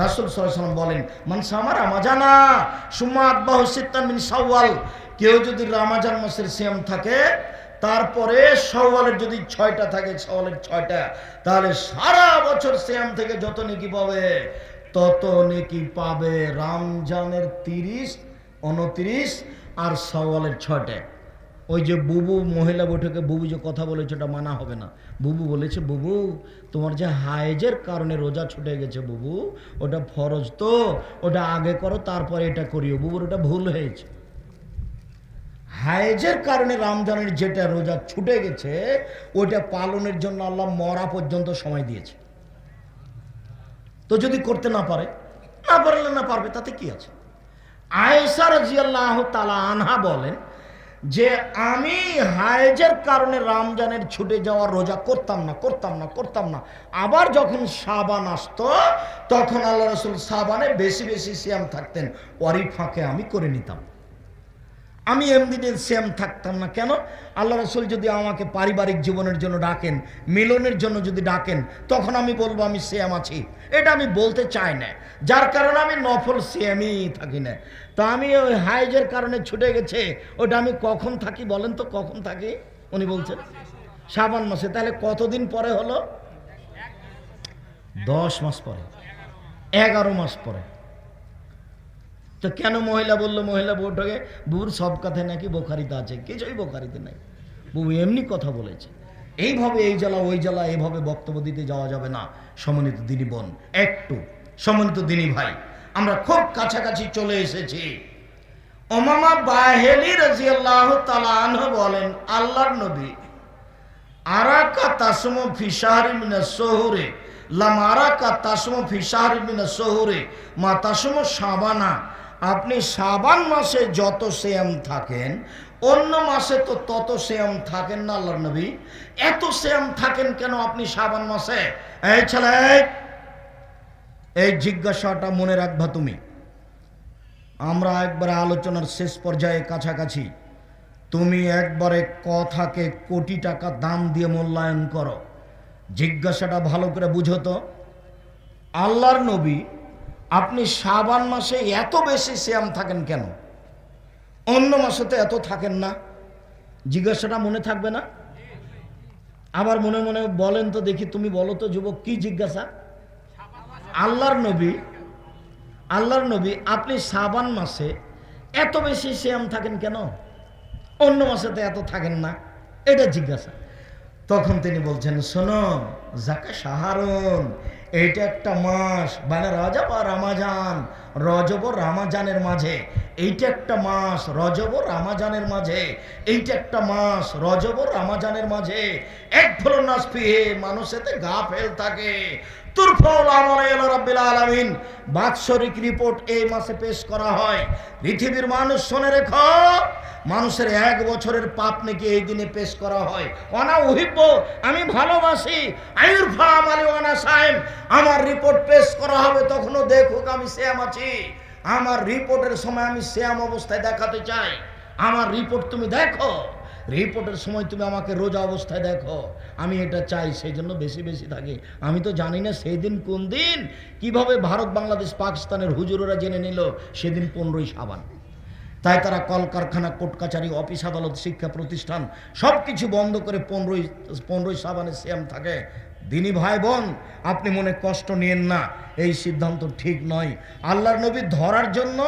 রাসূল সাল্লাল্লাহু আলাইহি ওয়াসাল্লাম বলেন, মান সামা রমাজানা সুম্মা আতবাহু সিত্তান মিন শাওয়াল, কেউ যদি রমজান মাসের সিয়াম থাকে তারপরে শাওয়ালের যদি 6টা থাকে, শাওয়ালের 6টা, তাহলে সারা বছর সিয়াম থেকে যত নেকি পাবে তত নেকি পাবে রমজানের 30, 29 আর শাওয়ালের 6টা। ওই যে বুবু মহিলা বৈঠকে বুবু যে কথা বলেছে ওটা মানা হবে না। বুবু বলেছে, বুবু তোমার যে হায়েজের কারণে রোজা ছুটে গেছে বুবু, ওটা ফরজ তো, ওটা আগে করো তারপরে এটা করিও। বুবুর ওটা ভুল হয়েছে। হায়েজের কারণে রমজানের যেটা রোজা ছুটে গেছে ওইটা পালনের জন্য আল্লাহ মরা পর্যন্ত সময় দিয়েছে। তো যদি করতে না পারলে না পারবে, তাতে কি আছে? আয়েশা রাদিয়াল্লাহু তাআলা আনহা বলেন যে আমি হায়েজের কারণে রমজানের ছুটে যাওয়ার রোজা করতাম না। আবার যখন শাবান আসতো তখন আল্লাহ রাসূল শাবানে বেশি বেশি সিয়াম থাকতেন, ওরই ফাঁকে আমি করে নিতাম। আমি এমনিতে সিয়াম থাকতাম না। কেন? আল্লাহ রাসূল যদি আমাকে পারিবারিক জীবনের জন্য ডাকেন, মিলনের জন্য যদি ডাকেন, তখন আমি বলবো আমি সিয়াম আছি। এটা আমি বলতে চাই না, যার কারণে আমি নফল সিয়ামই থাকি না। তা আমি ওই হাইজের কারণে ছুটে গেছে, ওটা আমি কখন থাকি বলেন তো? কখন থাকি উনি বলছেন? শাবান মাসে। তাহলে কতদিন পরে হলো? 10 মাস পরে, 11 মাস পরে। তো কেন মহিলা বললো? মহিলা বৈঠকে বুবুর সব কথায় নাকি বোখারিতে আছে, কিছুই বোখারিতে নাই, বুবু এমনি কথা বলেছে। এইভাবে এই জ্বালা ওই জ্বালা এইভাবে বক্তব্য দিতে যাওয়া যাবে না। সম্মানিত দিনী বোন, একটু সম্মানিত দিনী ভাই, আমরা খুব কাছাকাছি চলে এসেছি। উমামা বাহিলি রাদিয়াল্লাহু তাআলা আনহু বলেন, আল্লাহর নবী আরাকা তাসমু ফি শাহরি মিনাস সুহুরে লাম আরাকা তাসমু ফি শাহরি মিনাস সুহুরে মা তাসমু শাবানা, আপনি শাবান মাসে যত সিয়াম থাকেন অন্য মাসে তো তত সিয়াম থাকেন না আল্লাহর নবী। এত সিয়াম থাকেন কেন আপনি শাবান মাসে? এই ছেলে, এই জিজ্ঞাসাটা মনে রাখবা তুমি। আমরা একবারে আলোচনার শেষ পর্যায়ে কাছাকাছি। তুমি একবারে কথাকে কোটি টাকা দাম দিয়ে মূল্যায়ন করো। জিজ্ঞাসাটা ভালো করে বুঝো তো। আল্লাহর নবী আপনি শাবান মাসে এত বেশি সিয়াম থাকেন কেন, অন্য মাসে তো এত থাকেন না? জিজ্ঞাসাটা মনে থাকবে না? আবার মনে মনে বলেন তো দেখি, তুমি বলো তো যুবক, কি জিজ্ঞাসা? আল্লাহর নবী আপনি শাবান মাসে এত বেশি সিয়াম থাকেন কেন, অন্য মাসে তো এত থাকেন না, এটা জিজ্ঞাসা। তখন তিনি বলছেন, শোনো জাকা শাহরুন, এইটা একটা মাস, মানে রজব আর রমাজান, রজব ও রমাজানের মাঝে এইটা একটা মাস, রজব ও রমাজানের মাঝে এইটা একটা মাস, রজব ও রমাজানের মাঝে এক ফলন নাসফিহে, মানুষেতে গাফেল থাকে। তুরফাউল আমাল ইলা রাব্বিল আলামিন, বাৎসরিক রিপোর্ট এই মাসে পেশ করা হয়। পৃথিবীর মানুষ শুনে রেখো, মানুষের 1 বছরের পাপ নাকি এই দিনে পেশ করা হয়। ওয়ানা উহিব্ব, আমি ভালোবাসি, আইরফা আমালি ওয়ানা সাইম, আমার রিপোর্ট পেশ করা হবে তখনও দেখুক আমি সিয়াম আছি। আমার রিপোর্টের সময় আমি সিয়াম অবস্থায় দেখাতে চাই। আমার রিপোর্ট তুমি দেখো, রিপোর্টের সময় তুমি আমাকে রোজা অবস্থায় দেখো, আমি এটা চাই। সেই জন্য বেশি বেশি থাকি। আমি তো জানি না সেই দিন কোন দিন, কিভাবে ভারত বাংলাদেশ পাকিস্তানের হুজুরেরা জেনে নিল সেদিন 15ই শাবান। তাই তারা কলকারখানা, কোর্ট কাছারি, অফিস আদালত, শিক্ষা প্রতিষ্ঠান সব কিছু বন্ধ করে 15ই শাবানে সিয়াম থাকে। দিনী ভাই বোন, আপনি মনে কষ্ট নিয়েন না, এই সিদ্ধান্ত ঠিক নয়। আল্লাহর নবী ধরার জন্য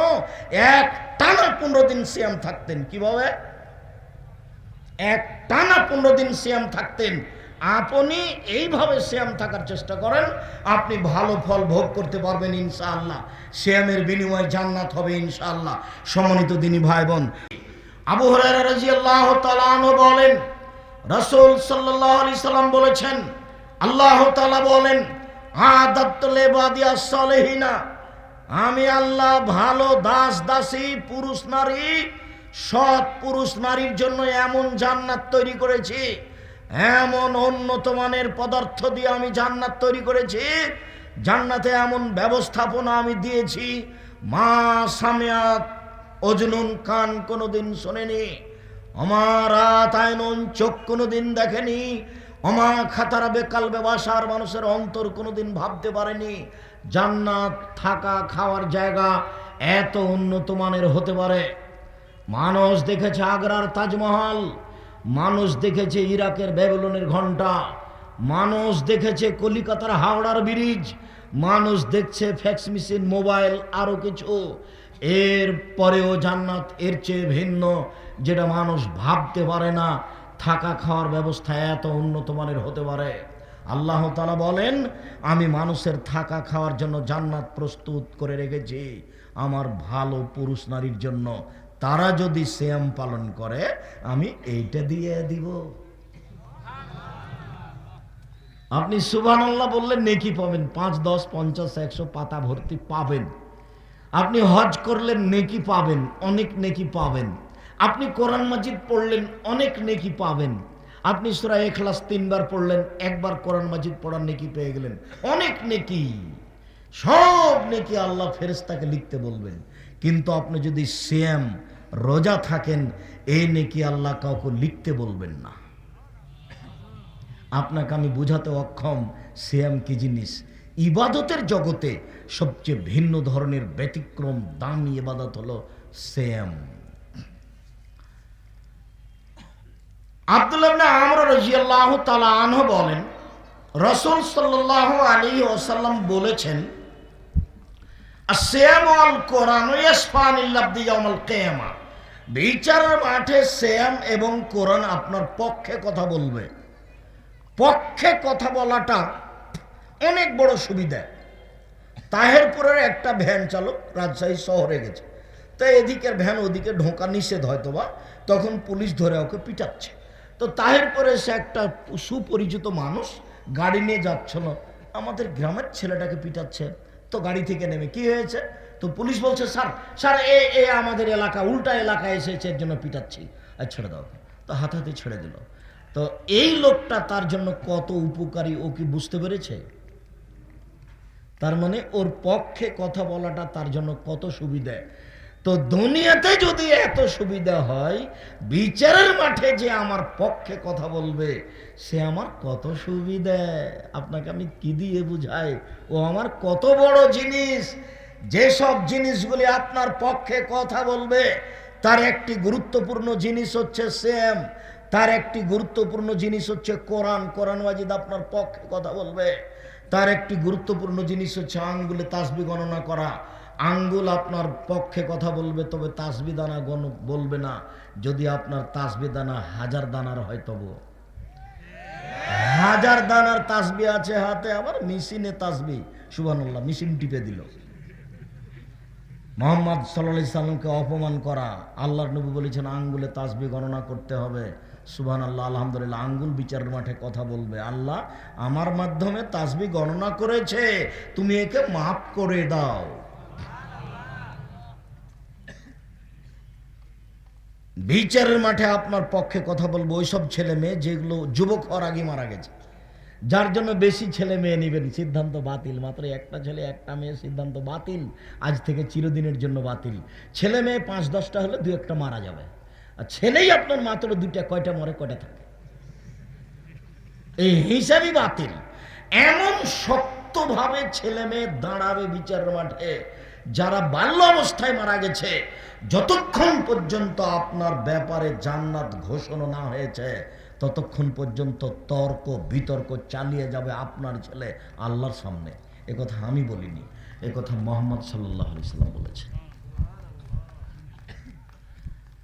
এক টানা 15 দিন সিয়াম থাকতেন। কিভাবে? এক টানা 15 দিন সিয়াম থাকতেন। আপনি এইভাবে সিয়াম থাকার চেষ্টা করেন, আপনি ভালো ফল ভোগ করতে পারবেন ইনশাআল্লাহ। সিয়ামের বিনিময়ে জান্নাত হবে ইনশাআল্লাহ। সম্মানিত দিনী ভাই বোন, আবু হুরায়রা রাদিয়াল্লাহু তাআলা আনহু বলেন, রাসূল সাল্লাল্লাহু আলাইহি সাল্লাম বলেছেন, আল্লাহ তাআলা বলেন, আদাতুল ইবাদিয়াস সালিহিনা, আমি আল্লাহ ভালো দাস দাসী, পুরুষ নারী, সৎ পুরুষ নারীর জন্য এমন জান্নাত তৈরি করেছি, এমন উন্নত মানের পদার্থ দিয়ে আমি জান্নাত তৈরি করেছি, জান্নাতে এমন ব্যবস্থাপনা আমি দিয়েছি, মা সামিয়াত অজনুন, কান কোনোদিন শোনেনি, আমার আতায়নুন, চোখ কোনোদিন দেখেনি, অমা খাতারা বেকাল বেবাসার, মানুষের অন্তর কোনোদিন ভাবতে পারেনি, জান্নাত থাকা খাওয়ার জায়গা এত উন্নত মানের হতে পারে। মানুষ দেখেছে আগ্রার তাজমহল, মানুষ দেখেছে ইরাকের ব্যাবিলনের ঘণ্টা, মানুষ দেখেছে কলিকাতার হাওড়ার ব্রিজ, মানুষ দেখছে ফ্যাক্স মেশিন, মোবাইল, আরও কিছু। এর পরেও জান্নাত এর চেয়ে ভিন্ন, যেটা মানুষ ভাবতে পারে না। থাকা খাওয়ার ব্যবস্থা এত উন্নত মানের হতে পারে। আল্লাহ তাআলা বলেন, আমি মানুষের থাকা খাওয়ার জন্য জান্নাত প্রস্তুত করে রেখেছি আমার ভালো পুরুষ নারীর জন্য। তারা যদি সিয়াম পালন করে আমি এইটা দিয়ে দিব। আপনি সুবহানাল্লাহ বললেন নেকি পাবেন, 5, 10, 50, 100 পাতা ভর্তি পাবেন। আপনি হজ করলেন নেকি পাবেন, অনেক নেকি পাবেন। আপনি কোরআন মাজিদ পড়লেন, অনেক নেকি পাবেন। আপনি সূরা ইখলাস 3 বার পড়লেন, একবার কোরআন মাজিদ পড়ার নেকি পেয়ে গেলেন, অনেক নেকি। সব নেকি আল্লাহ ফেরেশতাকে লিখতে বলবেন। কিন্তু আপনি যদি সিয়াম রোজা থাকেন, এই নেকি আল্লাহ কাউকে লিখতে বলবেন না। আপনাকে আমি বুঝাতে অক্ষম সিয়াম কি জিনিস। ইবাদতের জগতে সবচেয়ে ভিন্ন ধরনের ব্যতিক্রম দামি ইবাদত হলো সিয়াম। আব্দুল্লাহ ইবনে আমর রাদিয়াল্লাহু তাআলা আনহু বলেন, রাসূল সাল্লাল্লাহু আলাইহি ওয়াসাল্লাম বলেছেন, আসিয়ামু আল কোরআন ইয়াসফানিল আবদি ইয়াউমাল কিয়ামা। বিচারের মাঠে সিয়াম এবং কোরআন আপনার পক্ষে কথা বলবে। পক্ষে কথা বলাটা অনেক বড় সুবিধা। তাহেরপুরের একটা ভ্যান চালক রাজশাহী শহরে গেছে, তো এদিকের ভ্যান ওদিকে ঢোকা নিষেধ হয়তো বা, তখন পুলিশ ধরে ওকে পিটাচ্ছে। তো তাহেরপুরে সে একটা সুপরিচিত মানুষ গাড়ি নিয়ে যাচ্ছিল, আমাদের গ্রামের ছেলেটাকে পিটাচ্ছে। তো গাড়ি থেকে নেমে কি হয়েছে, তো পুলিশ বলছে, স্যার স্যার এ আমাদের এলাকা, উল্টা এলাকায় এসেছে, এর জন্য পিটাচ্ছি, আর ছেড়ে দাও। তো হাতাহাতি ছেড়ে দিল। তো এই লোকটা তার জন্য কত উপকারী ও কি বুঝতে পেরেছে? তার মানে ওর পক্ষে কথা বলাটা তার জন্য কত সুবিধা। তো দুনিয়াতে যদি এত সুবিধা হয়, বিচারের মাঠে যে আমার পক্ষে কথা বলবে সে আমার কত সুবিধা। আপনাকে আমি কি দিয়ে বুঝাই, ও আমার কত বড় জিনিস। যেসব জিনিসগুলি আপনার পক্ষে কথা বলবে তার একটি গুরুত্বপূর্ণ জিনিস হচ্ছে সিয়াম, তার একটি গুরুত্বপূর্ণ জিনিস হচ্ছে কোরআন, কোরআন মাজিদ আপনার পক্ষে কথা বলবে। তার একটি গুরুত্বপূর্ণ জিনিস হচ্ছে আঙ্গুলে তাসবিহ গণনা করা, আঙ্গুল আপনার পক্ষে কথা বলবে, তবে তাসবিহ দানা বলবে না। যদি আপনার তাসবিহ দানা 1000 দানার হয়, তবু 1000 দানার তাসবিহ আছে হাতে, আবার মেশিনে তাসবিহ, সুবহানাল্লাহ, মেশিন টিপে দিল। মুহাম্মদ সাল্লাল্লাহু আলাইহি সাল্লামকে অপমান করা। আল্লাহর নবী বলেছেন আঙ্গুলে তাসবিহ গণনা করতে হবে। সুবহানাল্লাহ, আলহামদুলিল্লাহ, আঙ্গুল বিচারের মাঠে কথা বলবে, আল্লাহ আমার মাধ্যমে তাসবিহ গণনা করেছে, তুমি একে মাফ করে দাও। বিচারের মাঠে আপনার পক্ষে কথা বলবো ওইসব ছেলে মেয়ে যেগুলো যুবক হওয়ার আগে মারা গেছে, যার জন্য বেশি ছেলে মেয়ে নেবেন, সিদ্ধান্ত বাতিল। মাত্র একটা ছেলে একটা মেয়ে, সিদ্ধান্ত বাতিল, আজ থেকে চিরদিনের জন্য বাতিল। ছেলে মেয়ে 5-10টা হলে 2-1টা মারা যাবে, আর ছেলেই আপনার মাত্র 2টা, কয়টা মরে কয়টা থাকে, এই হিসাবই বাতিল। এমন শক্তভাবে ছেলে মেয়ে দাঁড়াবে বিচারের মাঠে, যারা বাল্য অবস্থায় মারা গেছে, যতক্ষণ পর্যন্ত আপনার ব্যাপারে জান্নাত ঘোষণা না হয়েছে ততক্ষণ পর্যন্ত তর্ক বিতর্ক চালিয়ে যাবে আপনার ছেলে আল্লাহর সামনে। একথা আমি বলিনি, একথা মুহাম্মদ সাল্লাল্লাহু আলাইহি সাল্লাম বলেছেন।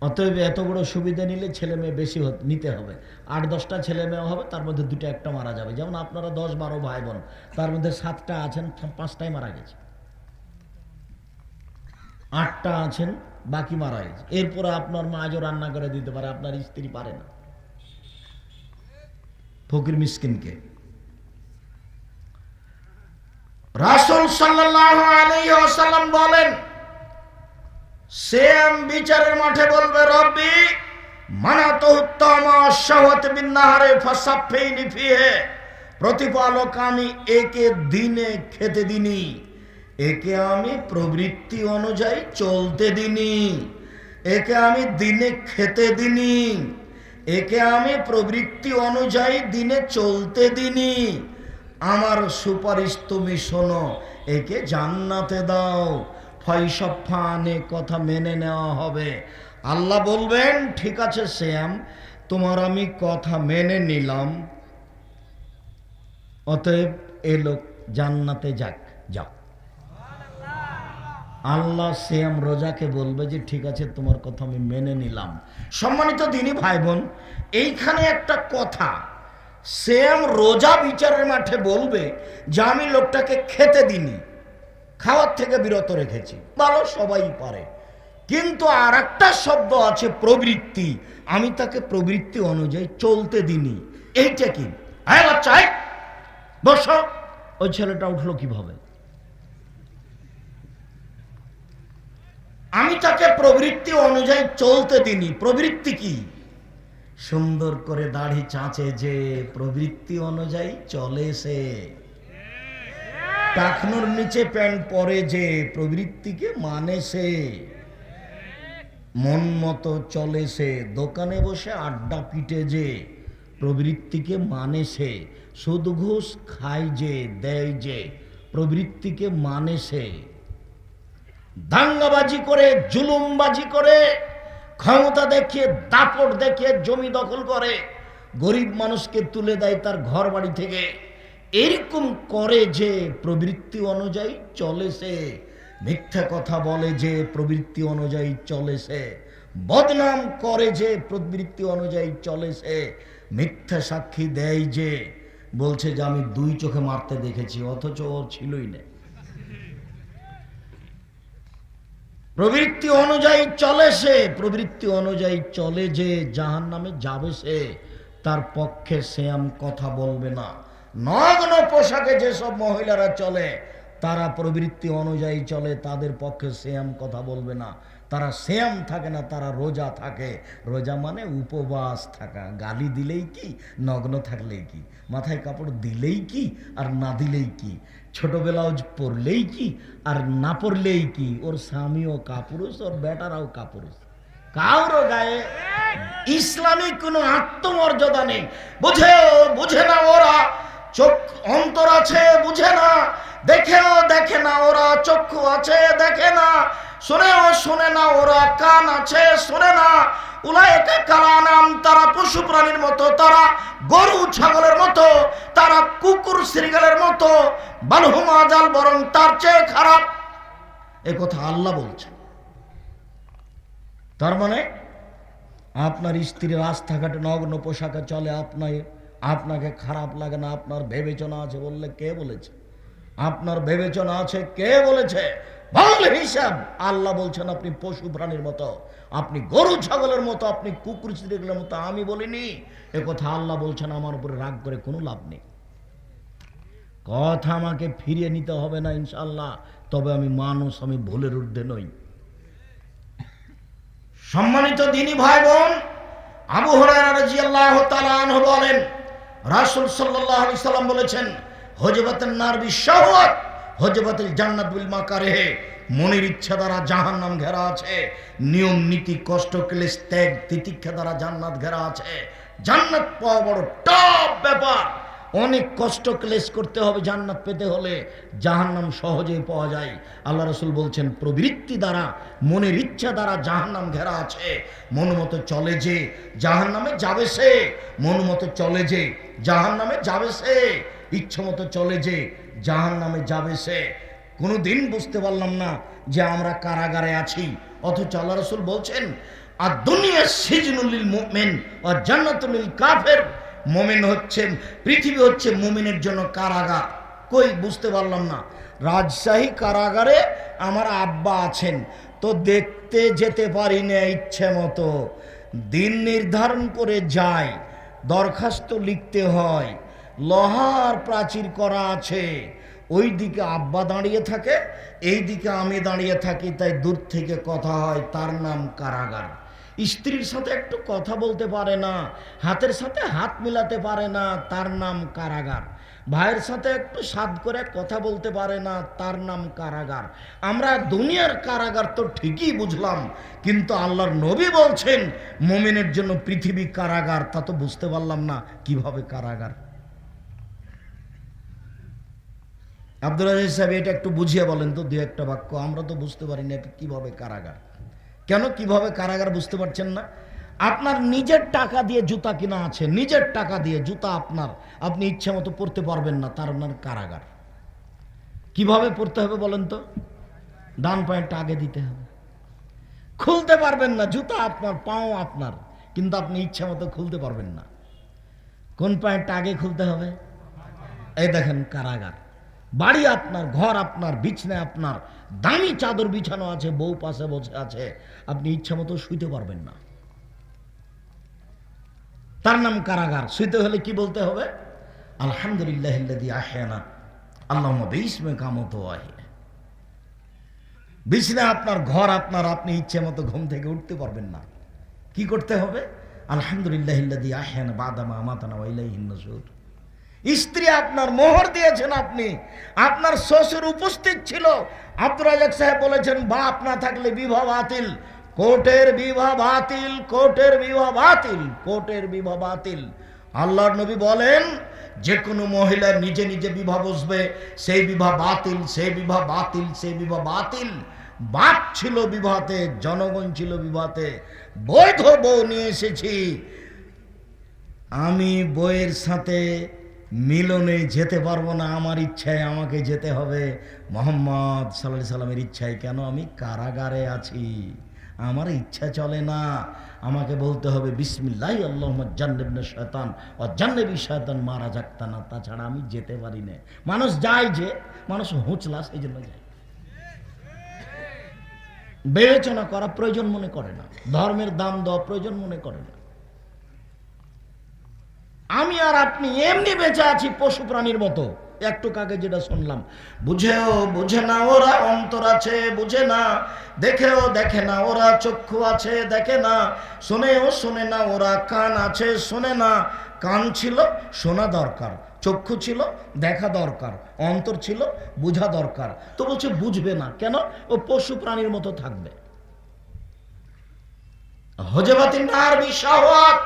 অতএব এত বড় সুবিধা নিলে ছেলে মেয়ে বেশি নিতে হবে। 8-10টা ছেলে মেয়ে হবে, তার মধ্যে 2-1টা মারা যাবে। যেমন আপনারা 10-12 ভাই বোন, তার মধ্যে 7টা আছেন, 5টাই মারা গেছে, 8টা আছেন, বাকি মারা গেছে। এরপরে আপনার মা আজও রান্না করে দিতে পারে, আপনার স্ত্রী পারে না, ফকির মিসকিনকে। রাসূল সাল্লাল্লাহু আলাইহি ওয়াসাল্লাম বলেন, সিয়াম বিচারের মাঠে বলবে, রব্বি মানাতুত্তামা শাওয়াত বিন নাহারে ফাসাফিনি ফিহে। প্রতিপালক, আমি একে দিনে খেতে দিনি, একে আমি প্রবৃত্তি অনুযায়ী চলতে দিনি, একে আমি দিনে খেতে দিনি, একে আমি প্রবৃত্তি অনুযায়ী দিনে চলতে দিনি। আমার সুপারিশ তুমি শোনো, একে জান্নাতে দাও, ফয়সফানে কথা মেনে নেওয়া হবে। আল্লাহ বলবেন ঠিক আছে শ্যাম, তোমার আমি কথা মেনে নিলাম, অতএব এ লোক জান্নাতে যাক, যাও। আল্লাহ শ্যাম রোজাকে বলবে যে ঠিক আছে তোমার কথা আমি মেনে নিলাম। সম্মানিত দিনী ভাই বোন, এইখানে একটা কথা, শ্যাম রোজা বিচারের মাঠে বলবে যে আমি লোকটাকে খেতে দিনি, খাওয়ার থেকে বিরত রেখেছি, ভালো সবাই পারে, কিন্তু আর একটা শব্দ আছে প্রবৃত্তি, আমি তাকে প্রবৃত্তি অনুযায়ী চলতে দিনি। এইটা কি? হ্যাঁ বাচ্চা বসো। ওই ছেলেটা উঠলো কিভাবে? আমি তাকে প্রবৃত্তি অনুযায়ী চলতে দিনি। প্রবৃত্তি কি? সুন্দর করে দাড়ি চাঁচে যে, প্রবৃত্তি অনুযায়ী চলে সে। টাকনুর নিচে প্যান্ট পরে যে, প্রবৃত্তিকে মানে সে। মন মতো চলে সে, দোকানে বসে আড্ডা পিটে যে, প্রবৃত্তিকে মানে সে। সুদ ঘুষ খায় যে, দেয় যে, প্রবৃত্তিকে মানে সে। দাঙ্গাবাজি করে, জুলুমবাজি করে, ক্ষমতা দেখিয়ে, দাপট দেখিয়ে জমি দখল করে, গরিব মানুষকে তুলে দেয় তার ঘর বাড়ি থেকে, এরকম করে যে, প্রবৃত্তি অনুযায়ী চলে সে। মিথ্যা কথা বলে যে, প্রবৃত্তি অনুযায়ী চলে সে। বদনাম করে যে, প্রবৃত্তি অনুযায়ী চলে সে। মিথ্যা সাক্ষী দেয় যে, বলছে যে আমি 2 চোখে মারতে দেখেছি, অথচ ওর ছিলই না। প্রবৃত্তি অনুযায়ী চলে সে, প্রবৃত্তি অনুযায়ী চলে যে, জাহান্নামে যাবে সে। তার পক্ষে শ্যাম কথা বলবে না। নগ্ন পোশাকে যেসব মহিলারা চলে, তারা প্রবৃত্তি অনুযায়ী চলে, তাদের পক্ষে শ্যাম কথা বলবে না। তারা শ্যাম থাকে না, তারা রোজা থাকে। রোজা মানে উপবাস থাকা। গালি দিলেই কি, নগ্ন থাকলেই কি, মাথায় কাপড় দিলেই কি আর না দিলেই কি, ছোট ব্লাউজ পরলেই কি আর না পরলেই কি, ওর স্বামীও কাপুরুষ, ওর বেটারাও কাপুরুষ, কারো গায়ে ইসলামিক কোনো আত্মমর্যাদা নেই। বুঝে না ওরা, চোখ অন্তর আছে বুঝে না, দেখেও দেখে না ওরা, চক্ষু আছে দেখে না, শোনেও শোনে না ওরা, কান আছে শোনে না। উলাইকা কালানাম, তারা পশু প্রাণীর মতো, তারা গরু ছাগলের মতো, তারা কুকুর শৃগালের মতো, বালহুম আযাল, বরং তার চেয়ে খারাপ। এ কথা আল্লাহ বলছেন। তার মানে আপনার স্ত্রী রাস্তাঘাটে নগ্ন পোশাকে চলে, আপনাকে খারাপ লাগে না, আপনার বিবেচনা আছে বললে কে বলেছে? আপনার বিবেচনা আছে কে বলেছে? বল হিসাব। আল্লাহ বলছেন আপনি পশু প্রাণীর মতো, আপনি গরু ছাগলের মতো, আপনি কুকুর শৃগালের মতো। আমি বলিনি, এ কথা আল্লাহ বলছেন। আমার উপরে রাগ করে কোনো লাভ নেই। কথা আমাকে ফিরিয়ে নিতে হবে না ইনশাআল্লাহ, তবে আমি মানুষ, আমি ভুলের ঊর্ধ্বে নই। সম্মানিত দিনী ভাই বোন, আবু হুরায়রা রাদিয়াল্লাহু তাআলা আনহু বলেন, রাসূল সাল্লাল্লাহু আলাইহি সাল্লাম বলেছেন, হুজবাতুন নার বিশাওয়াত, হুজবাতুল জান্নাত বিল মাকারিহ। মনের ইচ্ছা দ্বারা জাহান্নাম ঘেরা আছে, নিয়ম নীতি কষ্ট ক্লেশ ত্যাগ তিতিক্ষা দ্বারা জান্নাত ঘেরা আছে। জান্নাত পাওয়া বড় টপ ব্যাপার, অনেক কষ্ট ক্লেশ করতে হবে জান্নাত পেতে হলে, জাহান্নাম সহজেই পাওয়া যায়। আল্লাহ রাসূল বলছেন প্রবৃত্তি দ্বারা, মনের ইচ্ছা দ্বারা জাহান্নাম ঘেরা আছে। মন মতো চলে যে, জাহান্নামে যাবে সে। মন মতো চলে যে, জাহান্নামে যাবে সে। ইচ্ছা মতো চলে যে, জাহান্নামে যাবে সে। কোনোদিন বুঝতে পারলাম না যে আমরা কারাগারে আছি, অথচ আল্লাহ রাসূল বলছেন আর দুনিয়া সিজনুল লিল মুমিন ওয়া জান্নাতুল লিল কাফির। মুমিন হচ্ছে, পৃথিবী হচ্ছে মুমিনের জন্য কারাগার। কই বুঝতে পারলাম না। রাজশাহী কারাগারে আমার আব্বা আছেন, তো দেখতে যেতে পারি না ইচ্ছে মতো। দিন নির্ধারণ করে যাই, দরখাস্ত লিখতে হয়, লোহার প্রাচীর করা আছে, ওই দিকে আব্বা দাঁড়িয়ে থাকে, এই দিকে আমি দাঁড়িয়ে থাকি, তাই দূর থেকে কথা হয়, তার নাম কারাগার। স্ত্রীর সাথে একটু কথা বলতে পারে না, হাতের সাথে হাত মিলাতে পারে না, তার নাম কারাগার। ভাইয়ের সাথে একটু সাদ করে কথা বলতে পারে না, তার নাম কারাগার। আমরা দুনিয়ার কারাগার তো ঠিকই বুঝলাম, কিন্তু আল্লাহর নবী বলছেন মুমিনের জন্য পৃথিবী কারাগার, তা তো বুঝতে পারলাম না কিভাবে কারাগার। আব্দুল আজিজ সাহেব এটা একটু বুঝিয়ে বলেন তো, দু একটা বাক্য। আমরা তো বুঝতে পারি না কিভাবে কারাগার। কেন কিভাবে কারাগার বুঝতে পারছেন না? আপনার নিজের টাকা দিয়ে জুতা কিনা আছে, নিজের টাকা দিয়ে জুতা আপনার, আপনি ইচ্ছে মতো পরতে পারবেন না, তার আপনার কারাগার। কিভাবে পরতে হবে বলেন তো? ডান পায়েরটা আগে দিতে হবে, খুলতে পারবেন না। জুতা আপনার, পাও আপনার, কিন্তু আপনি ইচ্ছা মতো খুলতে পারবেন না। কোন পায়েরটা আগে খুলতে হবে? এই দেখেন কারাগার। বাড়ি আপনার, ঘর আপনার, বিছনা আপনার, দামি চাদর বিছানো আছে, বউ পাশে বসে আছে, আপনি ইচ্ছা মতো শুইতে পারবেন না, তার নাম কারাগার। শুইতে হলে কি বলতে হবে? আলহামদুলিল্লাহিল্লাযী আহয়ানা আল্লাহুম্মা বিইসমিকা আমুতু ওয়া আহয়া। বিছনা আপনার, ঘর আপনার, আপনি ইচ্ছে মতো ঘুম থেকে উঠতে পারবেন না। কি করতে হবে? আলহামদুলিল্লাহিল্লাযী আহয়ানা বা'দা মা আমাতানা ওয়া ইলাইহিন নুশুর। স্ত্রী আপনার, মোহর দিয়েছেন আপনি, আপনার শ্বশুর উপস্থিত ছিল। আব্দুর রাজ্জাক সাহেব বলেছেন, বাপ না থাকলে বিবাহ বাতিল, কোর্টের বিবাহ বাতিল, কোর্টের বিবাহ বাতিল, কোর্টের বিবাহ বাতিল। আল্লাহর নবী বলেন, যে কোনো মহিলা নিজে নিজে বিবাহ বসবে, সেই বিবাহ বাতিল, সেই বিবাহ বাতিল, সেই বিবাহ বাতিল। বাপ ছিল বিবাহতে, জনগণ ছিল বিবাহতে। বৈধ বউ নিয়ে এসেছি, আমি বইয়ের সাথে মিলনে যেতে পারবো না, আমার ইচ্ছায় আমাকে যেতে হবে, মুহাম্মদ সাল্লাল্লাহু আলাইহি সাল্লামের ইচ্ছায়। কেন? আমি কারাগারে আছি, আমার ইচ্ছা চলে না। আমাকে বলতে হবে বিসমিল্লাহি আল্লাহুম্মা জান্নিবনা শায়তান ওয়া জান্নিবি শায়তান মা রাযাকতানা, তাছাড়া আমি যেতে পারি না। মানুষ যায়, যে মানুষ হুঁচলা, সেই জন্য যায়। বিবেচনা করা প্রয়োজন মনে করে না, ধর্মের দাম দেওয়া প্রয়োজন মনে করে না। আমি আর আপনি এমনি বেঁচে আছি পশু প্রাণীর মতো। একটু আগে যেটা শুনলাম, বুঝেও বুঝে না ওরা, অন্তর আছে বুঝে না, দেখেও দেখে না ওরা, চক্ষু আছে দেখে না, শোনেও শোনে না ওরা, কান আছে শোনে না। কান ছিল, শোনা দরকার, চক্ষু ছিল, দেখা দরকার, অন্তর ছিল, বুঝা দরকার। তো বলছে বুঝবে না কেন? ও পশু প্রাণীর মতো থাকবে। হজবাতিন নার বিশাওয়াত,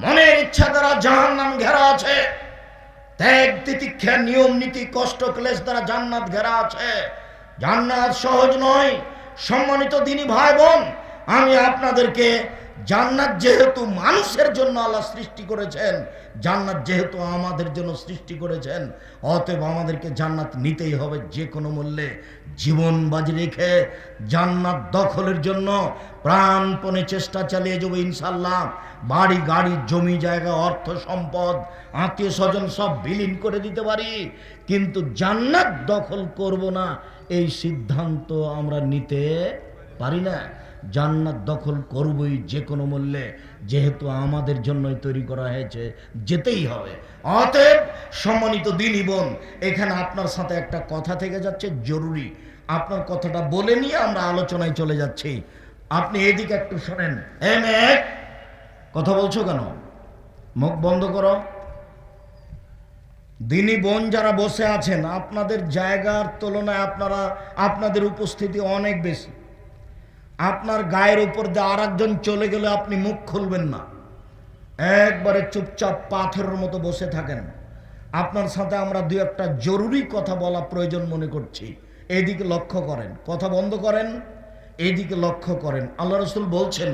মনের ইচ্ছা দ্বারা জাহান্নাম ঘেরা আছে। ত্যাগ তিতিক্ষা, নিয়ম নীতি, কষ্ট ক্লেশ দ্বারা জান্নাত ঘেরা আছে। জান্নাত সহজ নয়। সম্মানিত দিনী ভাই বোন, আমি আপনাদেরকে, জান্নাত যেহেতু মানুষের জন্য আল্লাহ সৃষ্টি করেছেন, জান্নাত যেহেতু আমাদের জন্য সৃষ্টি করেছেন, অতএব আমাদেরকে জান্নাত নিতেই হবে যে কোনো মূল্যে। জীবন বাজি রেখে জান্নাত দখলের জন্য প্রাণপণে চেষ্টা চালিয়ে যাবো ইনশাল্লাহ। বাড়ি গাড়ি, জমি জায়গা, অর্থ সম্পদ, আত্মীয় স্বজন সব বিলীন করে দিতে পারি, কিন্তু জান্নাত দখল করব না, এই সিদ্ধান্ত আমরা নিতে পারি না। জান্নাত দখল করবই যে কোনো মূল্যে, যেহেতু আমাদের জন্যই তৈরি করা হয়েছে, যেতেই হবে। অতএব সম্মানিত দিনী বোন, এখানে আপনার সাথে একটা কথা থেকে যাচ্ছে জরুরি। আপনার কথাটা বলে নিয়ে আমরা আলোচনায় চলে যাচ্ছি। আপনি এদিকে একটু শোনেন। মেয়ে, কথা বলছো কেন? মুখ বন্ধ করো। দিনী বোন যারা বসে আছেন, আপনাদের জায়গার তুলনায় আপনাদের উপস্থিতি অনেক বেশি। আপনার গায়ের উপর দিয়ে আর একজন চলে গেলে আপনি মুখ খুলবেন না, একবারে চুপচাপ পাথরের মতো বসে থাকেন। আপনার সাথে আমরা দু একটা জরুরি কথা বলা প্রয়োজন মনে করছি। এইদিকে লক্ষ্য করেন, কথা বন্ধ করেন, এইদিকে লক্ষ্য করেন। আল্লাহ রাসূল বলছেন,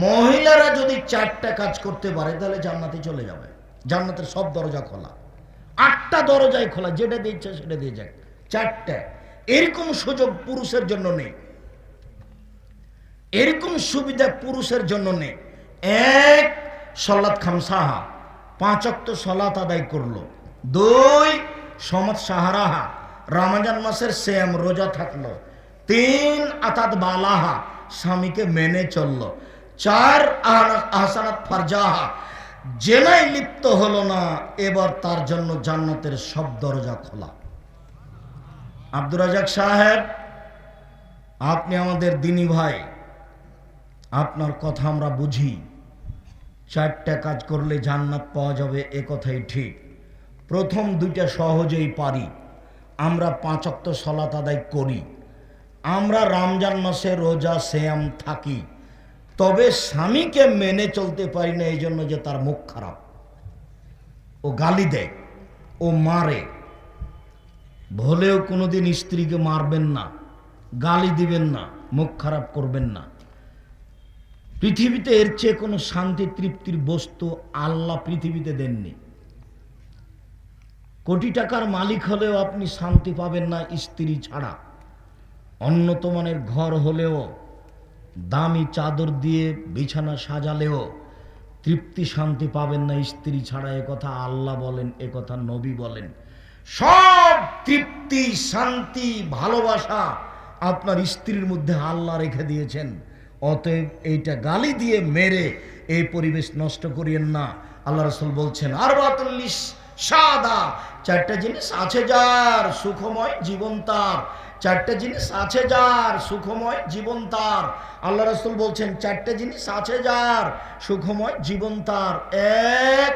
মহিলারা যদি 4টা কাজ করতে পারে তাহলে জান্নাতে চলে যাবে। জান্নাতের সব দরজা খোলা, 8টা দরজায় খোলা, যেটা দিয়ে ইচ্ছা সেটা দিয়ে যাক। 4টা, এরকম সুযোগ পুরুষের জন্য নেই, এরকম সুবিধা পুরুষের জন্য নেই। 1, সলাত খামসাহা, 5 ওয়াক্ত সলাত আদায় করলো। 2, সমাত সাহারাহা, রমজান মাসের সিয়াম রোজা থাকলো। 3, আতাত বালাহা, স্বামীকে মেনে চললো। 4, আহসানাত ফারজাহা, জেনায় লিপ্ত হলো না, এবার তার জন্য জান্নাতের সব দরজা খোলা। আব্দুর রাজ্জাক সাহেব, আপনি আমাদের দিনী ভাই, আপনার কথা আমরা বুঝি। 4টা কাজ করলে জান্নাত পাওয়া যাবে, এ কথাই ঠিক। প্রথম 2টা সহজেই পারি, আমরা 5 ওয়াক্ত সালাত আদায় করি, আমরা রমজান মাসে রোজা সিয়াম থাকি। তবে স্বামীকে মেনে চলতে পারি না, এই জন্য যে তার মুখ খারাপ, ও গালি দেয়, ও মারে, ভুলেও কোনোদিন স্ত্রীকে মারবেন না, গালি দিবেন না, মুখ খারাপ করবেন না। পৃথিবীতে এর চেয়ে কোনো শান্তি তৃপ্তির বস্তু আল্লাহ পৃথিবীতে দেননি। কোটি টাকার মালিক হলেও আপনি শান্তি পাবেন না স্ত্রী ছাড়া। উন্নত মানের ঘর হলেও, দামি চাদর দিয়ে বিছানা সাজালেও তৃপ্তি শান্তি পাবেন না স্ত্রী ছাড়া। একথা আল্লাহ বলেন, একথা নবী বলেন। সব তৃপ্তি, শান্তি, ভালোবাসা আপনার স্ত্রীর মধ্যে আল্লাহ রেখে দিয়েছেন। অতএব এইটা গালি দিয়ে মেরে এই পরিবেশ নষ্ট করিয়েন না। আল্লাহ রাসূল বলছেন, আরবাতুল্লিস সাদা, চারটা জিনিস আছে যার সুখময় জীবন তার। চারটা জিনিস আছে যার সুখময় জীবন তার। আল্লাহ রাসূল বলছেন, চারটা জিনিস আছে যার সুখময় জীবন তার। এক,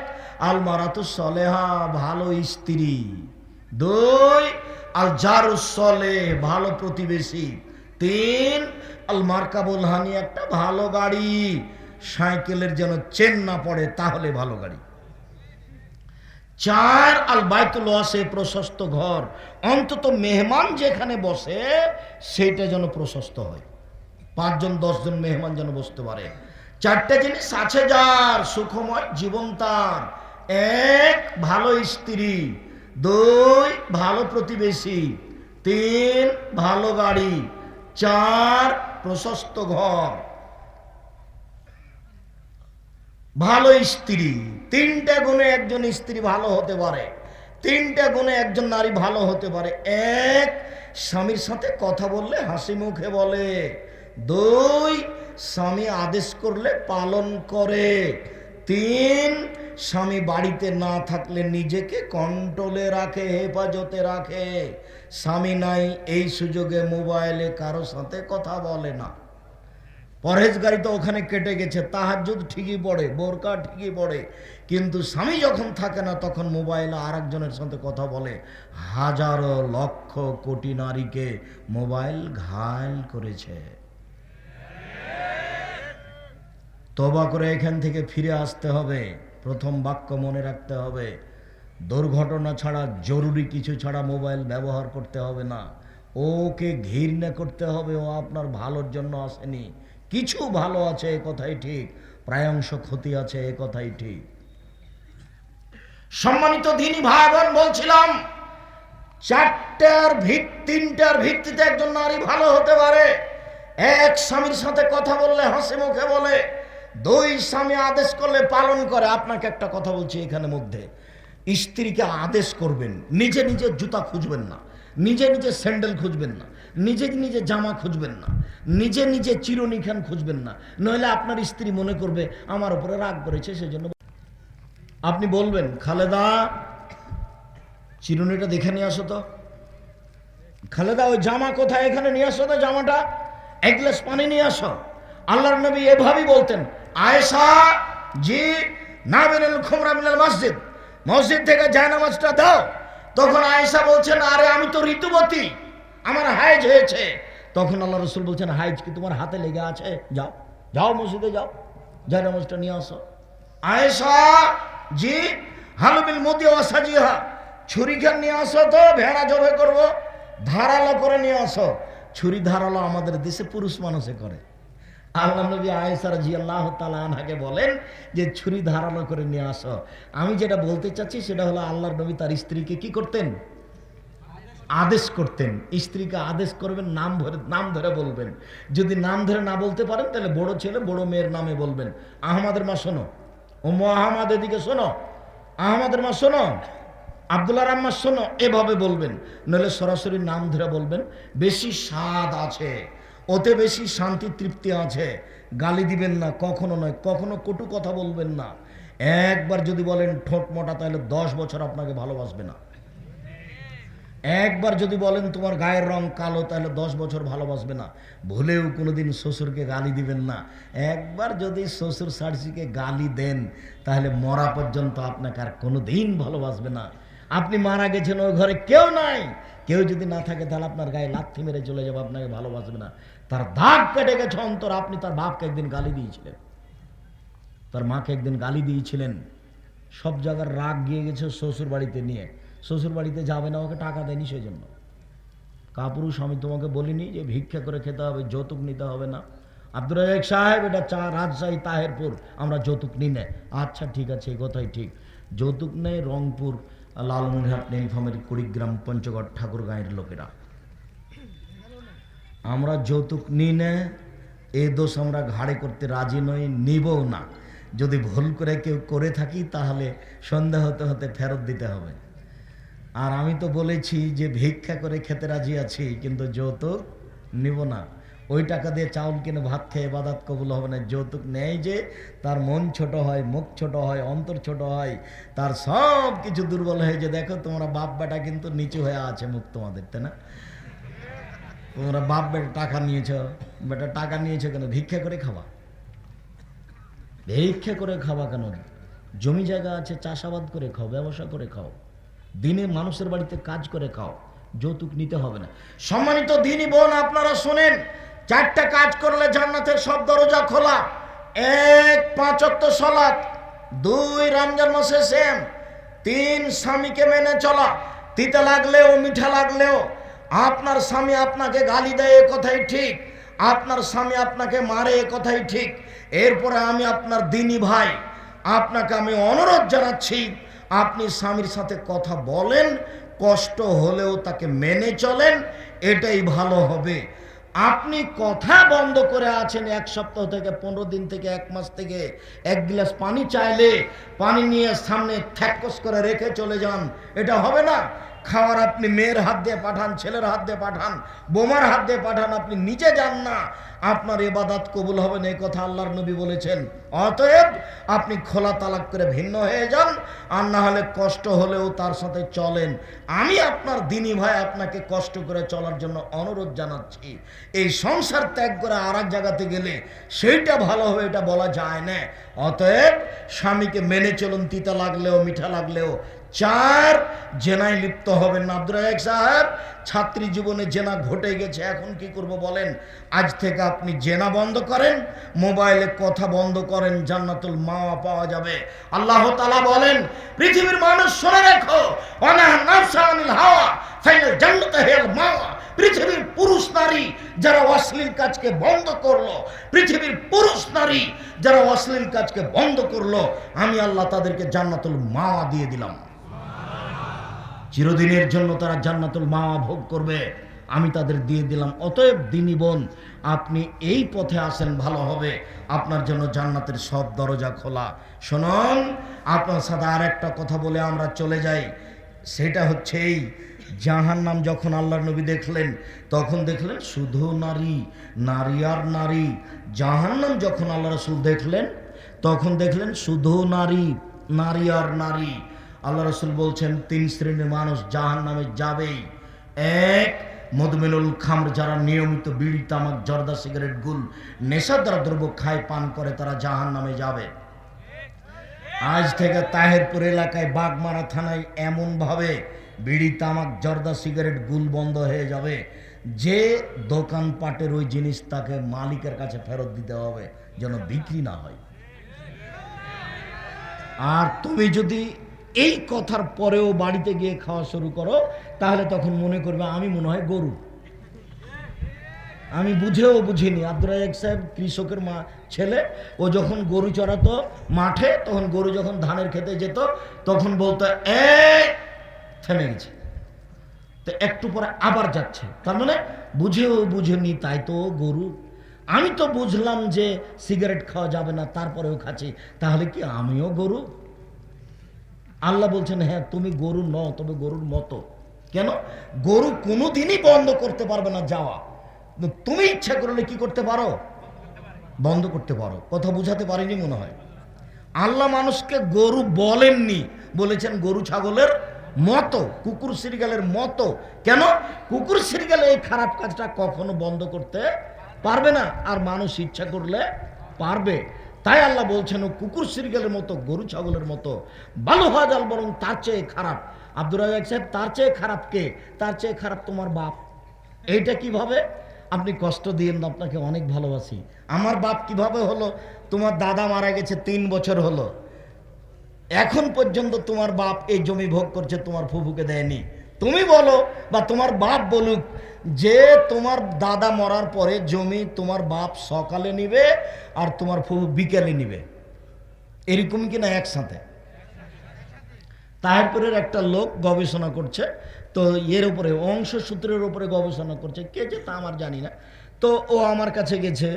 আল মারাতুস সলেহা, ভালো স্ত্রী। দুই, আল জারুস সলেহ, ভালো প্রতিবেশী। তিন, আল মার্কাবুল হানি, একটা ভালো গাড়ি। সাইকেলের যেন চেন না পড়ে, তাহলে ভালো গাড়ি। চার, আল বাইতুল ওয়াসে, প্রশস্ত ঘর। অন্তত মেহমান যেখানে বসে সেটা যেন প্রশস্ত হয়, 5 জন 10 জন মেহমান যেন বসতে পারে। চারটা জিনিস আছে যার সুখময় জীবন তার। এক, ভালো স্ত্রী। দুই, ভালো প্রতিবেশী। তিন, ভালো গাড়ি। চার, প্রশস্ত ঘর। ভালো স্ত্রী, তিনটা গুণে একজন স্ত্রী ভালো হতে পারে। তিনটা গুণে একজন নারী ভালো হতে পারে। এক, স্বামীর সাথে কথা বললে হাসি মুখে বলে। দুই, স্বামী আদেশ করলে পালন করে। তিন, স্বামী বাড়িতে না থাকলে নিজেকে কন্ট্রোলে রাখে, হেফাজতে রাখে। স্বামী নাই এই সুযোগে মোবাইলে কারো সাথে কথা বলে না। পরহেজগারি তো ওখানে কেটে গেছে, তাহাজ্জুদ ঠিকই পড়ে, বোরকা ঠিকই পড়ে, কিন্তু স্বামী যখন থাকে না তখন মোবাইলে আরেকজনের সাথে কথা বলে। হাজারো লক্ষ কোটি নারীকে মোবাইল ঘায়েল করেছে। তওবা করে এখান থেকে ফিরে আসতে হবে। প্রথম বাক্য মনে রাখতে হবে, দুর্ঘটনা ছাড়া, জরুরি কিছু ছাড়া মোবাইল ব্যবহার করতে হবে না। ওকে ঘৃণা করতে হবে, ও আপনার ভালোর জন্য আসেনি। কিছু ভালো আছে এ কথাই ঠিক, প্রায়ংশ ক্ষতি আছে এ কথাই ঠিক। সম্মানিত দ্বীনি ভাই বোন, বলছিলাম তিনটার ভিত্তিতে একজন নারী ভালো হতে পারে। এক, স্বামীর সাথে কথা বললে হাসি মুখে বলে। দুই, স্বামী আদেশ করলে পালন করে। আপনাকে একটা কথা বলছি এখানে মধ্যে, স্ত্রীকে আদেশ করবেন, নিজে নিজে জুতা খুঁজবেন না, নিজে নিজে স্যান্ডেল খুঁজবেন না, নিজে নিজে জামা খুঁজবেন না, নিজে নিজে চিরুনি খান খুঁজবেন না। নইলে আপনার স্ত্রী মনে করবে আমার উপরে রাগ করেছে, সেজন্য আপনি বলবেন, খালেদা চিরুনিটা দেখে নিয়ে আসো তো, খালেদা ওই জামা কোথায়, এখানে নিয়ে আসো তো জামাটা, এক গ্লাস পানি নিয়ে আসো। আল্লাহর নবী এভাবেই বলতেন, আয়েশা জি নাবিনুল খুমরা মিনাল মসজিদ, মসজিদ থেকে জায়নামাজটা দাও। তখন আয়েশা বলছেন, আরে আমি তো ঋতুবতী, আমার হাইজ হয়েছে। তখন আল্লাহ রাসূল বলছেন, হাইজ কি তোমার হাতে লেগে আছে? যাও যাও মসজিদে যাও, জায়নামাজটা নিয়ে আসো। আয়েশা জি হালুবিল মুদি ওয়াসাজিহা, ছুরি খান নিয়ে আসো তো, ভেড়া জবে করব, ধারালো করে নিয়ে আসো। ছুরি ধারালো আমাদের দেশে পুরুষ মানুষে করে। আল্লাহ নবী আয়েশা রাদিয়াল্লাহু তাআলা আনহাকে বলেন যে ছুরি ধারালো করে নিয়ে আসো। আমি যেটা বলতে চাচ্ছি সেটা হলো, আল্লাহর নবী তার স্ত্রীকে কি করতেন? আদেশ করতেন। স্ত্রীকে আদেশ করবেন, নাম ধরে বলবেন। যদি নাম ধরে না বলতে পারেন তাহলে বড় ছেলে বড় মেয়ের নামে বলবেন। আহমদের মা শোনো, ও আহমদ এদিকে শোনো, আহমদের মা শোনো, আব্দুল্লাহর আম্মা শোনো, এভাবে বলবেন। নইলে সরাসরি নাম ধরে বলবেন। বেশি স্বাদ আছে, ওতে বেশি শান্তি তৃপ্তি আছে। গালি দিবেন না, কখনো নয়, কখনো কটু কথা বলবেন না। একবার যদি বলেন ঠোঁট মোটা, তাহলে 10 বছর আপনাকে ভালোবাসবে না। একবার যদি বলেন তোমার গায়ের রং কালো, তাহলে 10 বছর ভালোবাসবে না। ভুলেও কোনোদিন শ্বশুরকে গালি দিবেন না। একবার যদি শ্বশুর শাশুড়িকে গালি দেন, তাহলে মরা পর্যন্ত আপনাকে আর কোনোদিন ভালোবাসবে না। আপনি মারা গেছেন, ওই ঘরে কেউ নাই, কেউ যদি না থাকে তাহলে আপনার গায়ে লাথি মেরে চলে যাবে, আপনাকে ভালোবাসবে না। তার দাগ কেটে গেছে অন্তর। আপনি তার বাপকে একদিন গালি দিয়েছিলেন, তার মাকে একদিন গালি দিয়েছিলেন, সব জায়গার রাগ গিয়ে গেছে শ্বশুর বাড়িতে নিয়ে। শ্বশুর বাড়িতে যাবে না, ওকে টাকা দেয়নি সেই জন্য। কাপুরুষ, আমি তোমাকে বলিনি যে ভিক্ষা করে খেতে হবে, যৌতুক নিতে হবে না? আব্দুর রাজ্জাক সাহেব, এটা রাজশাহী তাহেরপুর, আমরা যৌতুক নিই না। আচ্ছা ঠিক আছে, এই কথাই ঠিক, যৌতুক নেই রংপুর, লালমনিরহাট, নীলফামারী, কুড়িগ্রাম, পঞ্চগড়, ঠাকুরগাঁয়ের লোকেরা। আমরা যৌতুক নিই না, এই দোষ আমরা ঘাড়ে করতে রাজি নই, নিবও না। যদি ভুল করে কেউ করে থাকি তাহলে সন্দেহ হতে হতে ফেরত দিতে হবে। আর আমি তো বলেছি যে ভিক্ষা করে খেতে রাজি আছি, কিন্তু যৌতুক নিব না। ওই টাকা দিয়ে চাউল কিনে ভাত খেয়ে ইবাদত কবুল হবে না। যৌতুক নেয় যে তার মন ছোট হয়, মুখ ছোট হয়, অন্তর ছোট হয়, তার সব কিছু দুর্বল হয়ে যে, দেখো তোমরা বাপ বেটা কিন্তু নিচু হয়ে আছে মুখ তোমাদের, তাই না? তোমরা বাপ বেটা টাকা নিয়েছ, বেটা টাকা নিয়েছো কেন? ভিক্ষা করে খাওয়া, ভিক্ষা করে খাওয়া কেন? জমি জায়গা আছে, চাষাবাদ করে খাও, ব্যবসা করে খাও, দিনে মানুষের বাড়িতে কাজ করে খাও, যৌতুক নিতে হবে না। সম্মানিত দিনী বোন, আপনারা শোনেন, 4টা কাজ করলে জান্নাতের সব দরজা খোলা। 1, 5 ওয়াক্ত সালাত, 2 রমজান মাসে সিয়াম, 3 স্বামীকে মেনে চলা। তিতা লাগলেও মিঠা লাগলেও আপনার স্বামী আপনাকে গালি দেয়, এ কথাই ঠিক। আপনার স্বামী আপনাকে মারে, এ কথাই ঠিক। এরপরে আমি আপনার দিনী ভাই, আপনাকে আমি অনুরোধ জানাচ্ছি, আপনি স্বামীর সাথে কথা বলেন, কষ্ট হলেও তাকে মেনে চলেন, এটাই ভালো হবে। আপনি কথা বন্ধ করে আছেন 1 সপ্তাহ থেকে, 15 দিন থেকে, 1 মাস থেকে, 1 গ্লাস পানি চাইলে পানি নিয়ে সামনে থ্যাকস করে রেখে চলে যান, এটা হবে না। খাওয়ার আপনি মেয়ের হাত দিয়ে পাঠান, ছেলের হাত দিয়ে পাঠান, বোমার হাত দিয়ে পাঠান, আপনি নিজে যান না, আপনার ইবাদত কবুল হবে না, এই কথা আল্লাহর নবী বলেছেন। অতএব আপনি খোলা তালাক করে ভিন্ন হয়ে যান, আর না হলে কষ্ট হলেও তার সাথে চলেন। আমি আপনার দিনী ভাই আপনাকে কষ্ট করে চলার জন্য অনুরোধ জানাচ্ছি। এই সংসার ত্যাগ করে আর এক জায়গাতে গেলে সেইটা ভালো হবে, এটা বলা যায় না। অতএব স্বামীকে মেনে চলুন, তিতা লাগলেও মিঠা লাগলেও। 4, জেনায় লিপ্ত হবেন না। আব্দুর রাজ্জাক সাহেব, ছাত্রী জীবনে জেনা ঘটে গেছে, এখন কি করব বলেন? আজ থেকে আপনি জেনা বন্ধ করেন, মোবাইলে কথা বন্ধ করেন, জান্নাতুল মাওয়া পাওয়া যাবে। আল্লাহ তাআলা বলেন, পৃথিবীর মানুষ শুনে রেখো, ওয়ানাহা নাফসা আনিল হাওয়া ফাইনাল জান্নাতু হিয়াল মাওয়া। পৃথিবীর পুরুষ নারী যারা অশ্লীল কাজকে বন্ধ করলো, পৃথিবীর পুরুষ নারী যারা অশ্লীল কাজকে বন্ধ করলো, আমি আল্লাহ তাদেরকে জান্নাতুল মাওয়া দিয়ে দিলাম। চিরদিনের জন্য তারা জান্নাতুল মাওয়া ভোগ করবে, আমি তাদের দিয়ে দিলাম। অতএব দিনী বোন, আপনি এই পথে আসেন, ভালো হবে, আপনার জন্য জান্নাতের সব দরজা খোলা। শুনুন, আপনার সাথে আর একটা কথা বলে আমরা চলে যাই। সেটা হচ্ছে এই, জাহান্নাম যখন আল্লাহর নবী দেখলেন, তখন দেখলেন শুধু নারী, নারী আর নারী। জাহান্নাম যখন আল্লাহ রাসূল দেখলেন, তখন দেখলেন শুধু নারী, নারী আর নারী। আল্লাহ রাসূল বলছেন 3 শ্রেণীর মানুষ জাহান্নামে যাবেই। 1, মদমিনুল খামর, যারা নিয়মিত বিড়ি, তামাক, জর্দা, সিগারেট, গুল, নেশাদার দ্রব্য খায়, পান করে, তারা জাহান্নামে যাবে। আজ থেকে তাহেরপুর এলাকায়, বাগমারা থানায় এমনভাবে বিড়ি, তামাক, জর্দা, সিগারেট, গুল বন্ধ হয়ে যাবে, যে দোকানপাটের ওই জিনিস তাকে মালিকের কাছে ফেরত দিতে হবে, যেন বিক্রি না হয়। আর তুমি যদি এই কথার পরেও বাড়িতে গিয়ে খাওয়া শুরু করো, তাহলে তখন মনে করবে আমি মনে হয় গরু। আমি বুঝেও বুঝিনি। আব্দুর রাজ্জাক সাহেব কৃষকের ছেলে, ও যখন গরু চড়াতো মাঠে, তখন গরু যখন ধানের খেতে যেত, তখন বলতো থেমে গেছে, তো একটু পরে আবার যাচ্ছে। তার মানে বুঝেও বুঝিনি, তাই তো গরু। আমি তো বুঝলাম যে সিগারেট খাওয়া যাবে না, তারপরেও খাচ্ছি, তাহলে কি আমিও গরু? আল্লাহ বলছেন, হ্যাঁ তুমি গরু নও, তবে গরুর মতো। কেন? গরু কোনোদিনই বন্ধ করতে পারবে না যাওয়া, তুমি ইচ্ছা করলে কি করতে পারো? বন্ধ করতে পারো। কথা বুঝাতে পারিনি মনে হয়। আল্লাহ মানুষকে গরু বলেননি, বলেছেন গরু ছাগলের মতো, কুকুর শ্রীগালের মতো। কেন? কুকুর শ্রীগাল এই খারাপ কাজটা কখনো বন্ধ করতে পারবে না, আর মানুষ ইচ্ছা করলে পারবে। তাই আল্লাহ বলছেন ও কুকুর শ্রীগালের মতো, গরু ছাগলের মতো। ভালো হওয়া যাল, বরং তার চেয়ে খারাপ। আব্দুর রাজ্জাক সাহেব, তার চেয়ে খারাপ কে? তার চেয়ে খারাপ তোমার বাপ। এইটা কিভাবে? আপনি কষ্ট দিয়েন না, আপনাকে অনেক ভালোবাসি। আমার বাপ কিভাবে হলো? তোমার দাদা মারা গেছে 3 বছর হলো, এখন পর্যন্ত তোমার বাপ এই জমি ভোগ করছে, তোমার ফুফুকে দেয়নি। তুমি বলো বা তোমার বাপ বলুক যে তোমার দাদা মরার পরে জমি তোমার বাপ সকালে নিবে আর তোমার ফুফু বিকেলে নিবে, এরকম কিনা একসাথে? তাহিরপুরের একটা লোক গবেষণা করছে, তো এর উপরে অংশসূত্রের উপরে গবেষণা করছে, কে যে তা আমার জানি না। তো ও আমার কাছে গেছে,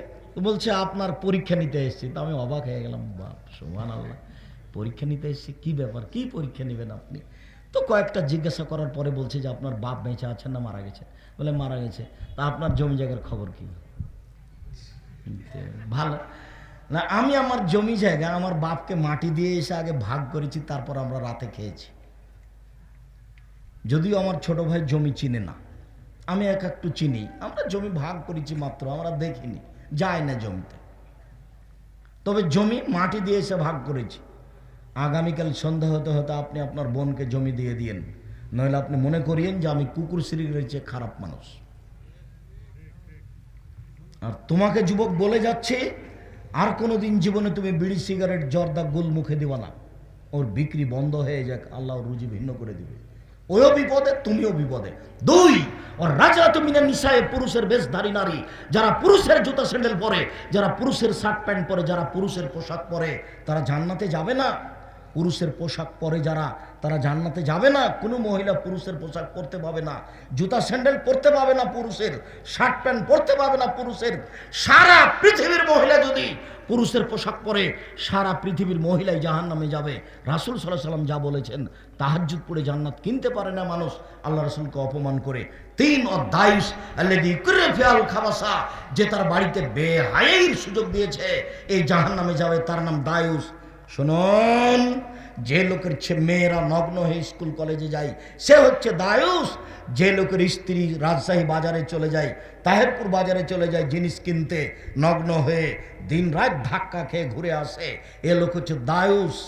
বলছে আপনার পরীক্ষা নিতে এসেছি। তো আমি অবাক হয়ে গেলাম, বাপ সুবহানাল্লাহ, পরীক্ষা নিতে এসেছি, কি ব্যাপার, কি পরীক্ষা নেবেন আপনি? তো কয়েকটা জিজ্ঞাসা করার পরে বলছে যে আপনার বাপ বেঁচে আছেন না মারা গেছে? বলে মারা গেছে। তা আপনার জমি জায়গার খবর কি? ভালো না, আমি আমার জমি জায়গা আমার বাপকে মাটি দিয়ে এসে আগে ভাগ করেছি, তারপর আমরা রাতে খেয়েছি। যদিও আমার ছোট ভাই জমি চিনে না, আমি একটু চিনি। আমরা জমি ভাগ করেছি মাত্র, আমরা দেখিনি, যায় না জমিতে। তবে জমি মাটি দিয়ে এসে ভাগ করেছি। আগামীকাল সন্ধ্যা হতে হতে আপনি আপনার বোনকে জমি দিয়ে দিয়েন, নইলে আপনি মনে করিয়েন যে আমি কুকুর শ্রীর চেয়ে খারাপ মানুষ। আর তোমাকে যুবক বলে যাচ্ছে, আর কোনোদিন জীবনে তুমি বিড়ি সিগারেট জর্দা গুল মুখে দিবা না। ওর বিক্রি বন্ধ হয়ে যাক, আল্লাহ রুজি ভিন্ন করে দিবে। ওও বিপদে, তুমিও বিপদে। দুই, আর রাজা তুমি নিশায় পুরুষের বেশধারী নারী, যারা পুরুষের জুতা স্যান্ডেল পরে, যারা পুরুষের শার্ট প্যান্ট পরে, যারা পুরুষের পোশাক পরে, তারা জান্নাতে যাবে না। পুরুষের পোশাক পরে যারা, তারা জান্নাতে যাবে না। কোনো মহিলা পুরুষের পোশাক পরতে পাবে না, জুতা স্যান্ডেল পরতে পাবে না, পুরুষের শার্ট প্যান্ট পরতে পাবে না। পুরুষের সারা পৃথিবীর মহিলা যদি পুরুষের পোশাক পরে, সারা পৃথিবীর মহিলাই জাহান্নামে যাবে। রাসূল সাল্লাল্লাহু আলাইহি ওয়াসাল্লাম যা বলেছেন, তাহাজ্জুদ পড়ে জান্নাত কিনতে পারে না মানুষ আল্লাহ রাসূলকে অপমান করে। তিন, অদায়ুস আল্লাযী কুরফিয়াল খাবাসা, যে তার বাড়িতে বেহায়াইর সুযোগ দিয়েছে, এই জাহান্নামে যাবে, তার নাম দায়ুস। শুনুন, যে লোকের মেয়েরা নগ্ন হয়ে স্কুল কলেজে যায় সে হচ্ছে দায়ুস। যে লোকের স্ত্রী রাজশাহী বাজারে চলে যায়, তাহিরপুর বাজারে চলে যায় জিনিস কিনতে, নগ্ন হয়ে দিন রাত ধাক্কা খেয়ে ঘুরে আসে, এ লোক হচ্ছে দায়ুস।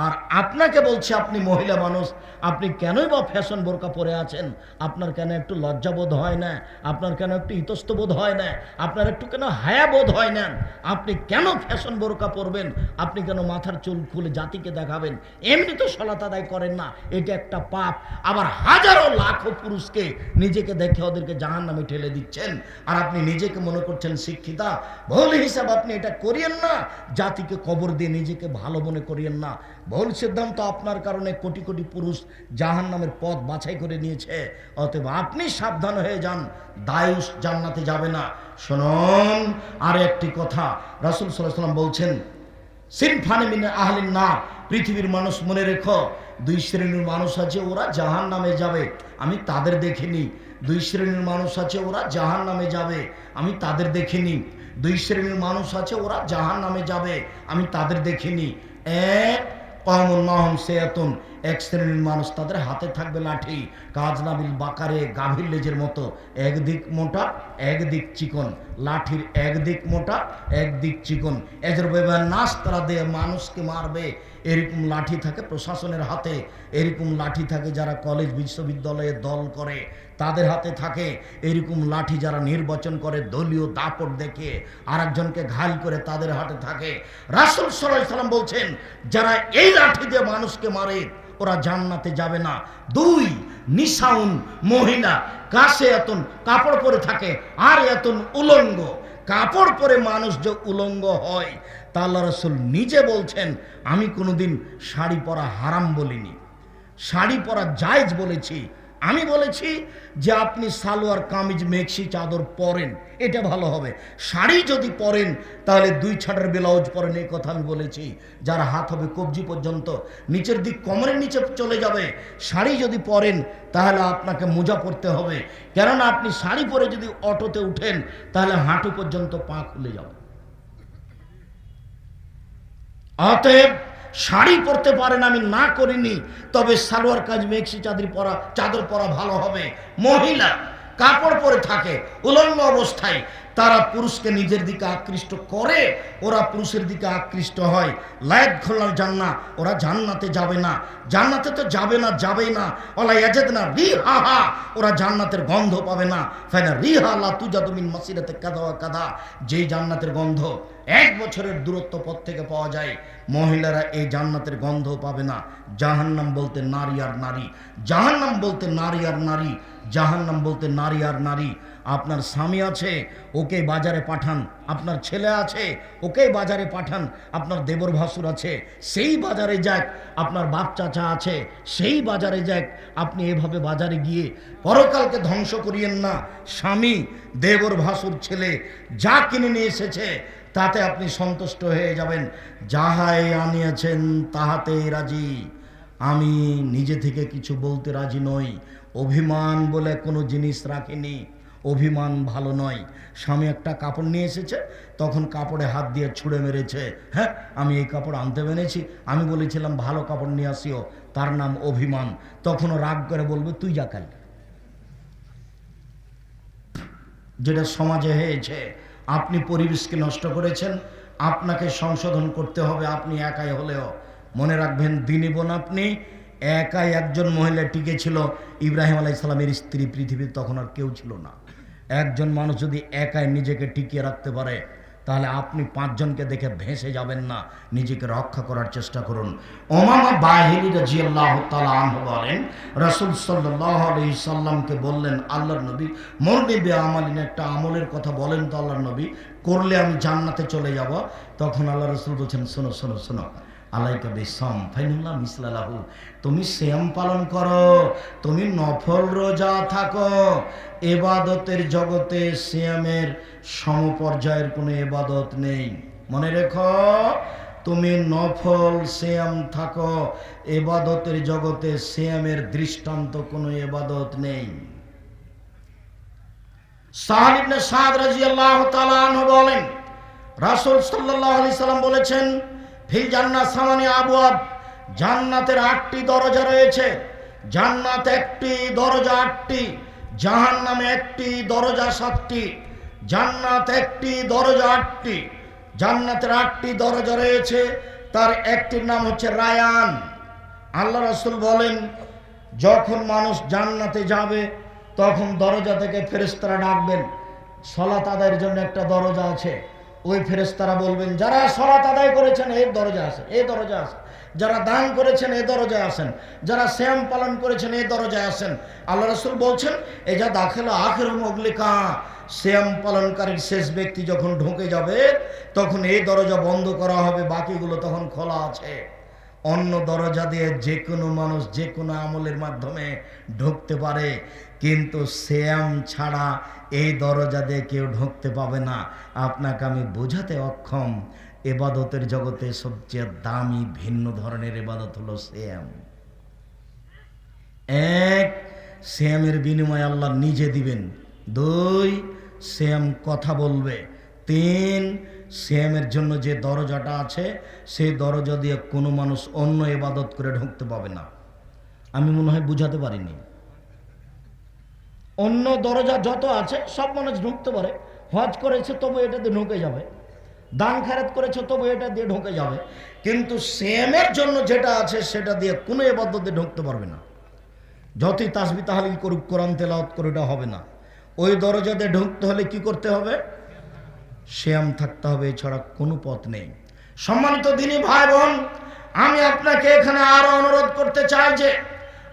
আর আপনাকে বলছে, আপনি মহিলা মানুষ, আপনি কেনই বা ফ্যাশন বোরকা পরে আছেন? আপনার কেন একটু লজ্জাবোধ হয় না? আপনার কেন একটু ইতস্তবোধ হয় না? আপনার একটু কেন হায়াবোধ হয় না? আপনি কেন ফ্যাশন বোরকা পরবেন? আপনি কেন মাথার চুল খুলে জাতিকে দেখাবেন? এমনি তো সলাত আদায় করেন না, এটা একটা পাপ। আবার হাজারো লাখো পুরুষকে নিজেকে দেখে ওদেরকে জাহান্নামে ঠেলে দিচ্ছেন, আর আপনি নিজেকে মনে করছেন শিক্ষিতা। ভুল হিসাব আপনি এটা করিয়েন না, জাতিকে কবর দিয়ে নিজেকে ভালো মনে করিয়েন না। ভুল সিদ্ধান্ত, আপনার কারণে কোটি কোটি পুরুষ জাহান্নামের পথ বাছাই করে নিয়েছে। অতএব আপনি সাবধান হয়ে যান, দায়ুস জান্নাতে যাবে না। শুনুন আর একটি কথা, রাসূল সাল্লাল্লাহু আলাইহি ওয়াসাল্লাম বলছেন, সিনফানি মিন আহলিন নার, পৃথিবীর মানুষ মনে রেখো, দুই শ্রেণীর মানুষ আছে, ওরা জাহান্নামে যাবে, আমি তাদের দেখিনি। দুই শ্রেণীর মানুষ আছে, ওরা জাহান্নামে যাবে, আমি তাদের দেখিনি। দুই শ্রেণীর মানুষ আছে, ওরা জাহান্নামে যাবে, আমি তাদের দেখিনি। এক, এক শ্রেণীর মানুষ, তাদের হাতে থাকবে লাঠি, কাজনাবিল বাকারে, গাভীর লেজের মতো, একদিক মোটা একদিক চিকন। লাঠির একদিক মোটা একদিক চিকন, এদের নাচ তারা দিয়ে মানুষকে মারবে। এরকম লাঠি থাকে প্রশাসনের হাতে, এরকম লাঠি থাকে যারা কলেজ বিশ্ববিদ্যালয়ে দল করে তাদের হাতে থাকে, এরকম লাঠি যারা নির্বাচন করে দলীয় দাপট দেখে আর একজনকে ঘায়েল করে তাদের হাতে থাকে। রাসূল সাল্লাল্লাহু আলাইহি ওয়াসাল্লাম বলছেন, যারা এই লাঠি দিয়ে মানুষকে মারে ওরা জান্নাতে যাবে না। দুই, নিসাউন, মহিলা, কাছে এতন কাপড় পরে থাকে আর এতন উলঙ্গ। কাপড় পরে মানুষ যে উলঙ্গ হয়, তা আল্লাহ রাসূল নিজে বলছেন, আমি কোনোদিন শাড়ি পরা হারাম বলিনি, শাড়ি পরা জায়েজ বলেছি। আমি বলেছি যে আপনি সালোয়ার কামিজ মেক্সি চাদর পরেন, এটা ভালো হবে। শাড়ি যদি পরেন তাহলে 2 ছাড়ের ব্লাউজ পরেন, এই কথা আমি বলেছি। যার হাত হবে কবজি পর্যন্ত, নিচের দিক কোমরের নিচে চলে যাবে। শাড়ি যদি পরেন তাহলে আপনাকে মোজা পরতে হবে, কেননা আপনি শাড়ি পরে যদি অটোতে উঠেন তাহলে হাঁটু পর্যন্ত পা খুলে যাবে। অতএব শাড়ি পরতে পারেন, আমি না করিনি, তবে সালোয়ার কাজ মেক্সি চাদর পরা ভালো হবে। মহিলা কাপড় পরে থাকে উলঙ্গ অবস্থায়, তারা পুরুষকে নিজের দিকে আকৃষ্ট করে, ওরা পুরুষের দিকে আকৃষ্ট হয়। লায়াত খোলার জান্না, ওরা জান্নাতে যাবে না, জান্নাতে তো যাবে না, যাবেই না। ওলা ইয়াজাদনা রিহাহা, ওরা জান্নাতের গন্ধ পাবে না। ফাইনা রিহা লা তুজাদু মিন মাসিরাতে কাদা ওয়া কাদা, যেই জান্নাতের গন্ধ 1 বছরের দূরত্ব পথ থেকে পাওয়া যায়, মহিলারা এই জান্নাতের গন্ধ পাবে না। জাহান্নাম বলতে নারী আর নারী, জাহান্নাম বলতে নারী আর নারী, জাহান্নাম বলতে নারী আর নারী। আপনার স্বামী আছে, ওকে বাজারে পাঠান। আপনার ছেলে আছে, ওকে বাজারে পাঠান। আপনার দেবর ভাসুর আছে, সেই বাজারে যাক। আপনার বাপ চাচা আছে, সেই বাজারে যাক। আপনি এভাবে বাজারে গিয়ে পরকালকে ধ্বংস করিয়েন না। স্বামী, দেবর ভাসুর, ছেলে যা কিনে নিয়ে এসেছে তাতে আপনি সন্তুষ্ট হয়ে যাবেন। যাহাই আনিয়েছেন তাহাতে রাজি। আমি নিজে থেকে কিছু বলতে রাজি নই। অভিমান বলে কোনো জিনিস রাখিনি, অভিমান ভালো নয়। স্বামী একটা কাপড় নিয়ে এসেছে, তখন কাপড়ে হাত দিয়ে ছুঁড়ে মেরেছে। হ্যাঁ, আমি এই কাপড় আনতে পেরেছি, আমি বলেছিলাম ভালো কাপড় নিয়ে আসিও, তার নাম অভিমান। তখনও রাগ করে বলবে তুই যা কাল। যেটা সমাজে হয়েছে, আপনি পরিবেশকে নষ্ট করেছেন, আপনাকে সংশোধন করতে হবে। আপনি একাই হলেও মনে রাখবেন, দিনী বোন আপনি একাই একজন মহিলা টিকে ছিল। ইব্রাহিম আলাইহিস সালামের স্ত্রী পৃথিবীর তখন আর কেউ ছিল না। একজন মানুষ যদি একাই নিজেকে টিকিয়ে রাখতে পারে, তাহলে আপনি 5 জনকে দেখে ভেসে যাবেন না, নিজেকে রক্ষা করার চেষ্টা করুন। উমামা বাহিলী রাদিয়াল্লাহু তাআলা আনহু বলেন, রাসূল সাল্লাল্লাহু আলাইহি সাল্লামকে বললেন, আল্লাহর নবী, মুরনি বিআমালিন, একটা আমলের কথা বলেন তো আল্লাহর নবী, করলে আমি জান্নাতে চলে যাব। তখন আল্লাহ রাসূল বলছেন, শোনো শোনো শোনো, আলাইকা বিসম ফাইনুল্লাহ মিসলালাহু, তুমি সিয়াম পালন করো, তুমি নফল রোজা থাকো। ইবাদতের জগতে সিয়ামের সমপর্যায়ের কোনো ইবাদত নেই। মনে রেখো, তুমি নফল সিয়াম থাকো, ইবাদতের জগতে সিয়ামের দৃষ্টান্ত কোনো ইবাদত নেই। সাহল ইবনে সাদ রাদিয়াল্লাহু তাআলা আনহু বলেন, রাসূল সাল্লাল্লাহু আলাইহি সাল্লাম বলেছেন, ফিল জান্নাত সামানি আবওয়াব, জান্নাতের 8টি দরজা রয়েছে। জান্নাত 1টি দরজা 8টি, জাহান্নামে 1টি দরজা 7টি। জান্নাত 1টি দরজা 8টি, জান্নাতের 8টি দরজা রয়েছে, তার একটির নাম হচ্ছে রায়ান। আল্লাহ রাসূল বলেন, যখন মানুষ জান্নাতে যাবে তখন দরজা থেকে ফেরেশতারা ডাকবেন। সালাত আদায়ের জন্য একটা দরজা আছে, ওই ফেরেশতারা বলবেন, যারা সালাত আদায় করেছেন এই দরজা আছে, এই দরজা আছে। যারা দান করেছেন এই দরজায় আসেন, যারা সিয়াম পালন করেছেন এই দরজায় আসেন। আল্লাহ রাসূল বলছেন, এই যা দাখিলা আখির মুগলিকা, সিয়াম পালনকারীর শেষ ব্যক্তি যখন ঢুকে যাবে তখন এই দরজা বন্ধ করা হবে, বাকিগুলো তখন খোলা আছে। অন্য দরজা দিয়ে যে কোনো মানুষ যে কোনো আমলের মাধ্যমে ঢুকতে পারে, কিন্তু সিয়াম ছাড়া এই দরজা দিয়ে কেউ ঢুকতে পাবে না। আপনাকে আমি বোঝাতে অক্ষম, ইবাদতের জগতে সবচেয়ে দামি ভিন্ন ধরনের ইবাদত হলো সিয়াম। 1, সিয়ামের বিনিময়ে আল্লাহ নিজে দিবেন। 2, সিয়াম কথা বলবে। 3, সিয়ামের জন্য যে দরজাটা আছে সেই দরজা দিয়ে কোনো মানুষ অন্য ইবাদত করে ঢুকতে পাবে না। আমি মনে হয় বুঝাতে পারিনি। অন্য দরজা যত আছে সব মানুষ ঢুকতে পারে। হজ করেছে তবু এটাতে ঢুকে যাবে, দান খায়রাত করেছে তবু এটা দিয়ে ঢুকে যাবে, কিন্তু সিয়ামের জন্য যেটা আছে সেটা দিয়ে কোনো ইবাদতে ঢুকতে পারবে না। যতই তাসবিহ তাহলিল করুক, কোরআন তেলাওয়াত করে, এটা হবে না। ওই দরজাতে ঢুকতে হলে কি করতে হবে? সিয়াম থাকতে হবে, এছাড়া কোনো পথ নেই। সম্মানিত দিনী ভাই বোন, আমি আপনাকে এখানে আরো অনুরোধ করতে চাই যে,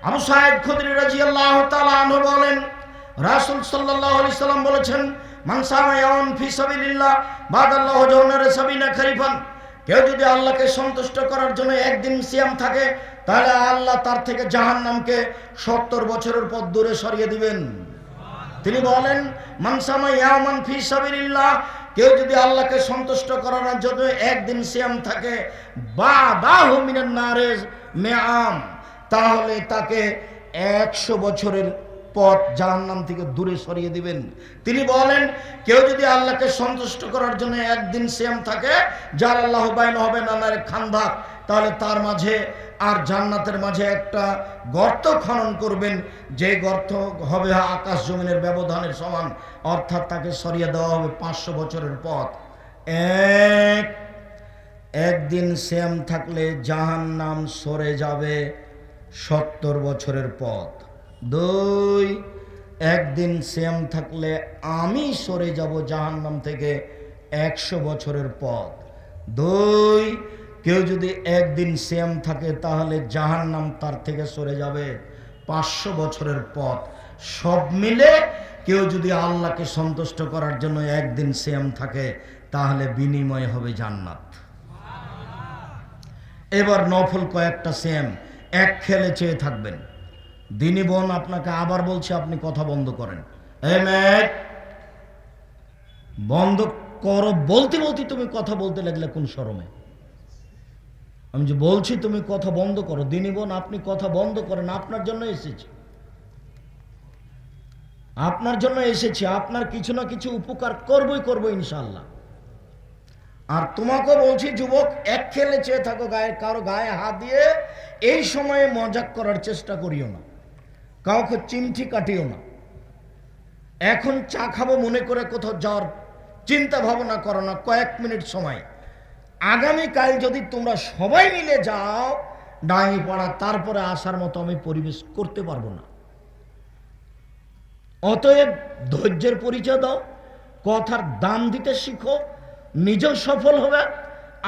আবু সাঈদ খুদরি রাদিয়াল্লাহু তাআলা আনহু বলেন, রাসূল সাল্লাল্লাহু আলাইহি সাল্লাম বলেছেন, মান সামা ইয়াউন ফি সাবিলিল্লাহ বাদাল্লাহু জাওনারে সাবিনা খরিফান, কেউ যদি আল্লাহকে সন্তুষ্ট করার জন্য একদিন সিয়াম থাকে, তাহলে আল্লাহ তার থেকে জাহান্নামকে 70 বছরের পথ দূরে সরিয়ে দিবেন। তিনি বলেন, মান সামা ইয়াউমান ফি সাবিলিল্লাহ, কেউ যদি আল্লাহকে সন্তুষ্ট করার জন্য একদিন সিয়াম থাকে, বাদাহু মিনান নারে মিআম, তাহলে তাকে 100 বছরের পথ জাহান্নাম থেকে দূরে সরিয়ে দিবেন। তিনি বলেন, কেউ যদি আল্লাহকে সন্তুষ্ট করার জন্য একদিন সিয়াম থাকে, যার আল্লাহ বাইন হবে নানার খান্দাক, তাহলে তার মাঝে আর জান্নাতের মাঝে একটা গর্ত খনন করবেন, যে গর্ত হবে আকাশ জমিনের ব্যবধানের সমান, অর্থাৎ তাকে সরিয়ে দেওয়া হবে 500 বছরের পথ। একদিন সিয়াম থাকলে জাহান্নাম সরে যাবে 70 বছরের পথ। 2, একদিন সিয়াম থাকলে আমি সরে যাব জাহান্নাম থেকে 100 বছরের পথ। 2, কেউ যদি একদিন সিয়াম থাকে তাহলে জাহান্নাম তার থেকে সরে যাবে 500 বছরের পথ। সব মিলে কেউ যদি আল্লাহকে সন্তুষ্ট করার জন্য একদিন সিয়াম থাকে তাহলে বিনিময় হবে জান্নাত। এবার নফল কয়েকটা সিয়াম এক খেলে চেয়ে থাকবেন। দিনী বোন, আপনাকে আবার বলছি, আপনি কথা বন্ধ করেন। বন্ধ করো। বলতে বলতে তুমি কথা বলতে লাগলে কোন শরমে? আমি যে বলছি তুমি কথা বন্ধ করো। দিনী বোন, আপনি কথা বন্ধ করেন। আপনার জন্য এসেছি, আপনার জন্য এসেছি। আপনার কিছু না কিছু উপকার করবো ইনশাআল্লাহ। আর তোমাকে বলছি যুবক, এক খেলে চেয়ে থাকো, কারো গায়ে হাত দিয়ে এই সময়ে মজাক করার চেষ্টা করিও না, কাউকে চিমটি কাটিও না। এখন চা খাবো মনে করে কোথাও যাওয়ার চিন্তা ভাবনা করো না। কয়েক মিনিট সময়, আগামীকাল যদি তোমরা সবাই মিলে যাও ডাঙ্গিপাড়া, তারপরে আসার মতো আমি পরিবেশ করতে পারবো না। অতএব ধৈর্যের পরিচয় দাও, কথার দাম দিতে শিখো, নিজেও সফল হবে,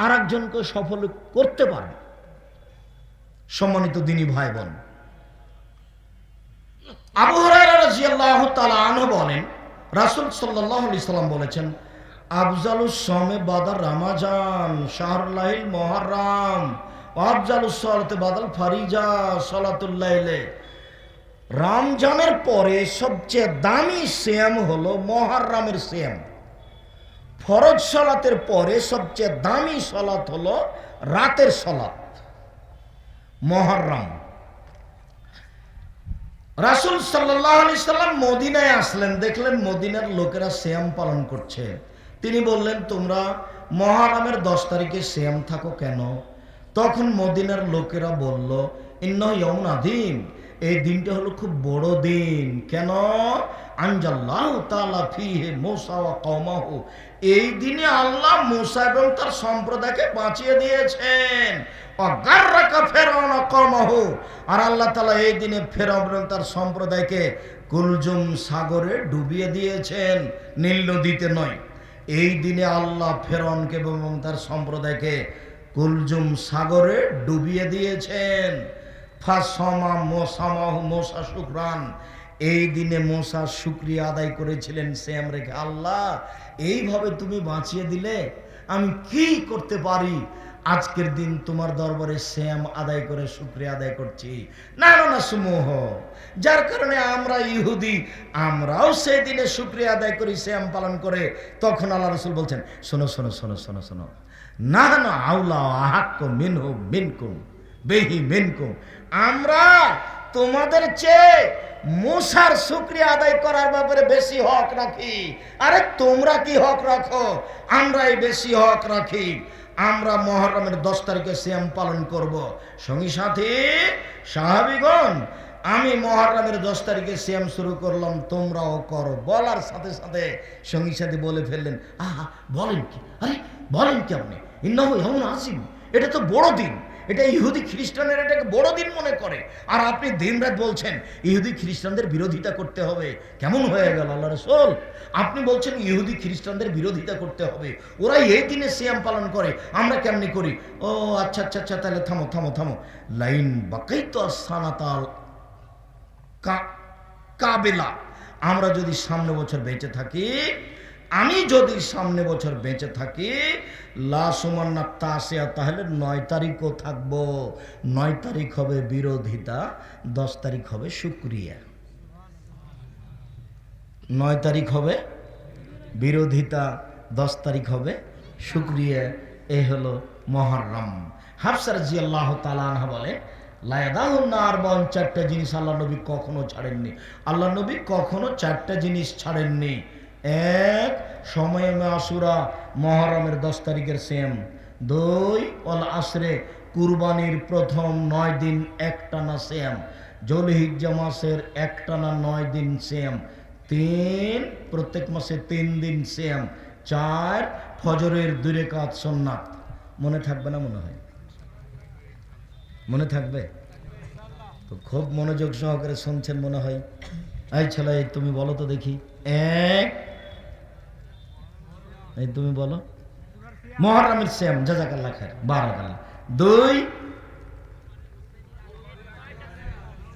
আর একজনকে সফল করতে পারবে। সম্মানিত দিনী ভাই বোন, আবু হুরায়রা রাদিয়াল্লাহু তাআলা আনহু বলেন, রাসূল সাল্লাল্লাহু আলাইহি সাল্লাম বলেছেন, আফজালুস সাওমে বাদা রমাজান শাহরুল্লাহিল মুহররম ওয়া আফজালুস সালাতি বাদাল ফারিজা সালাতুল লাইলে। রমজানের পরে সবচেয়ে দামি সিয়াম হলো মুহররমের সিয়াম। ফরজ সালাতের পরে সবচেয়ে দামি সালাত হলো রাতের সালাত, মুহররম। রাসূল সাল্লাল্লাহু আলাইহি সাল্লাম মদিনায় আসলেন, দেখলেন মদিনার লোকেরা সিয়াম পালন করছে। তিনি বললেন, তোমরা মুহররমের 10 তারিখে সিয়াম থাকো কেন? তখন মদিনার লোকেরা বলল, ইন্নাহু ইয়াউমুন আযীম, এই দিনটা হলো খুব বড় দিন। কেন? আনজাল্লাহু তাআলা ফীহি মূসা ওয়া কওমাহু, এই দিনে আল্লাহ মূসা এবং তার সম্প্রদায়কে বাঁচিয়ে দিয়েছেন। অগাররাকা ফিরআউন ওয়া কওমাহু, আর আল্লাহ তাআলা এই দিনে ফিরআউন এবং তার সম্প্রদায়কে কুলজুম সাগরে ডুবিয়ে দিয়েছেন, নীল নদীতে নয়। এই দিনে আল্লাহ ফিরআউনকে এবং তার সম্প্রদায়কে কুলজুম সাগরে ডুবিয়ে দিয়েছেন। ফাসমা মোসামাহু মোসা শুকরান, এই দিনে মোসা শুকরিয়া আদায় করেছিলেন সিয়াম রেখে। আল্লাহ, এইভাবে তুমি বাঁচিয়ে দিলে, আমি কি করতে পারি? আজকের দিন তোমার দরবারে সিয়াম আদায় করে শুকরিয়া আদায় করছি। না সমূহ, যার কারণে আমরা ইহুদি, আমরাও সেই দিনে শুকরিয়া আদায় করি সিয়াম পালন করে। তখন আল্লাহ রাসূল বলছেন, শোনো শোনো শোনো শোনো শোনো, না না আউলা আহাক্কু মিনহু মিনকুম বেহি মিনকুম, আমরা তোমাদের চেয়ে মুসার শুকরিয়া আদায় করার ব্যাপারে বেশি হক রাখি। আরে তোমরা কি হক রাখো? আমরাই বেশি হক রাখি। আমরা মুহররমের 10 তারিখে সিয়াম পালন করব। সঙ্গী সাথী সাহাবীগণ, আমি মুহররমের 10 তারিখে সিয়াম শুরু করলাম, তোমরাও করো। বলার সাথে সাথে সঙ্গী সাথী বলে ফেললেন, আহা, বলেন কি? আরে বলেন কি আপনি? ইন্নাহু ইয়াউমুন আযীম, এটা তো বড় দিন। এটা ইহুদি খ্রিস্টানের এটাকে বড় দিন মনে করে, আর আপনি দিনরাত বলছেন ইহুদি খ্রিস্টানদের বিরোধিতা করতে হবে। কেমন হয়ে গেল আল্লাহ রাসূল? আপনি বলছেন ইহুদি খ্রিস্টানদের বিরোধিতা করতে হবে, ওরা এই দিনে সিয়াম পালন করে, আমরা কেমনি করি? ও আচ্ছা আচ্ছা আচ্ছা, তাহলে থামো থামো থামো। লাইন বাকাইতু সানাতাল কাবেলা, আমরা যদি সামনে বছর বেঁচে থাকি, আমি যদি সামনে বছর বেঁচে থাকি, লাসুমান্না তাসিয়া, তাহলে 9 তারিখও থাকবো। 9 তারিখ হবে বিরোধিতা, 10 তারিখ হবে শুকরিয়া। 9 তারিখ হবে বিরোধিতা, 10 তারিখ হবে শুকরিয়া। এই হলো মুহররম। হাফসা রাদিয়াল্লাহু তাআলা আনহা বলে, লায়াদাহুন্নার বন, চারটা জিনিস আল্লাহ নবী কখনো ছাড়েননি। আল্লাহ নবী কখনো চারটা জিনিস ছাড়েননি। এক, সময়ে আশুরা, মহরমের 10 তারিখের সেম। 2, অল আসরে, কুরবানির প্রথম 9 দিন একটানা সেম। জুলহিজ্জা মাসের একটানা 9 দিন সেম। 3, প্রত্যেক মাসে 3 দিন সেম। 4, ফজরের 2 রাকাত সুন্নাত। মনে থাকবে না মনে হয়? মনে থাকবে তো? খুব মনোযোগ সহকারে শুনছেন মনে হয়। এই ছেলে, তুমি বলো তো দেখি। এক, এই তুমি বলো। মুহররমের সিয়াম, জাযাকাল্লাহ খায়ের, বারাকাল্লাহ। 2,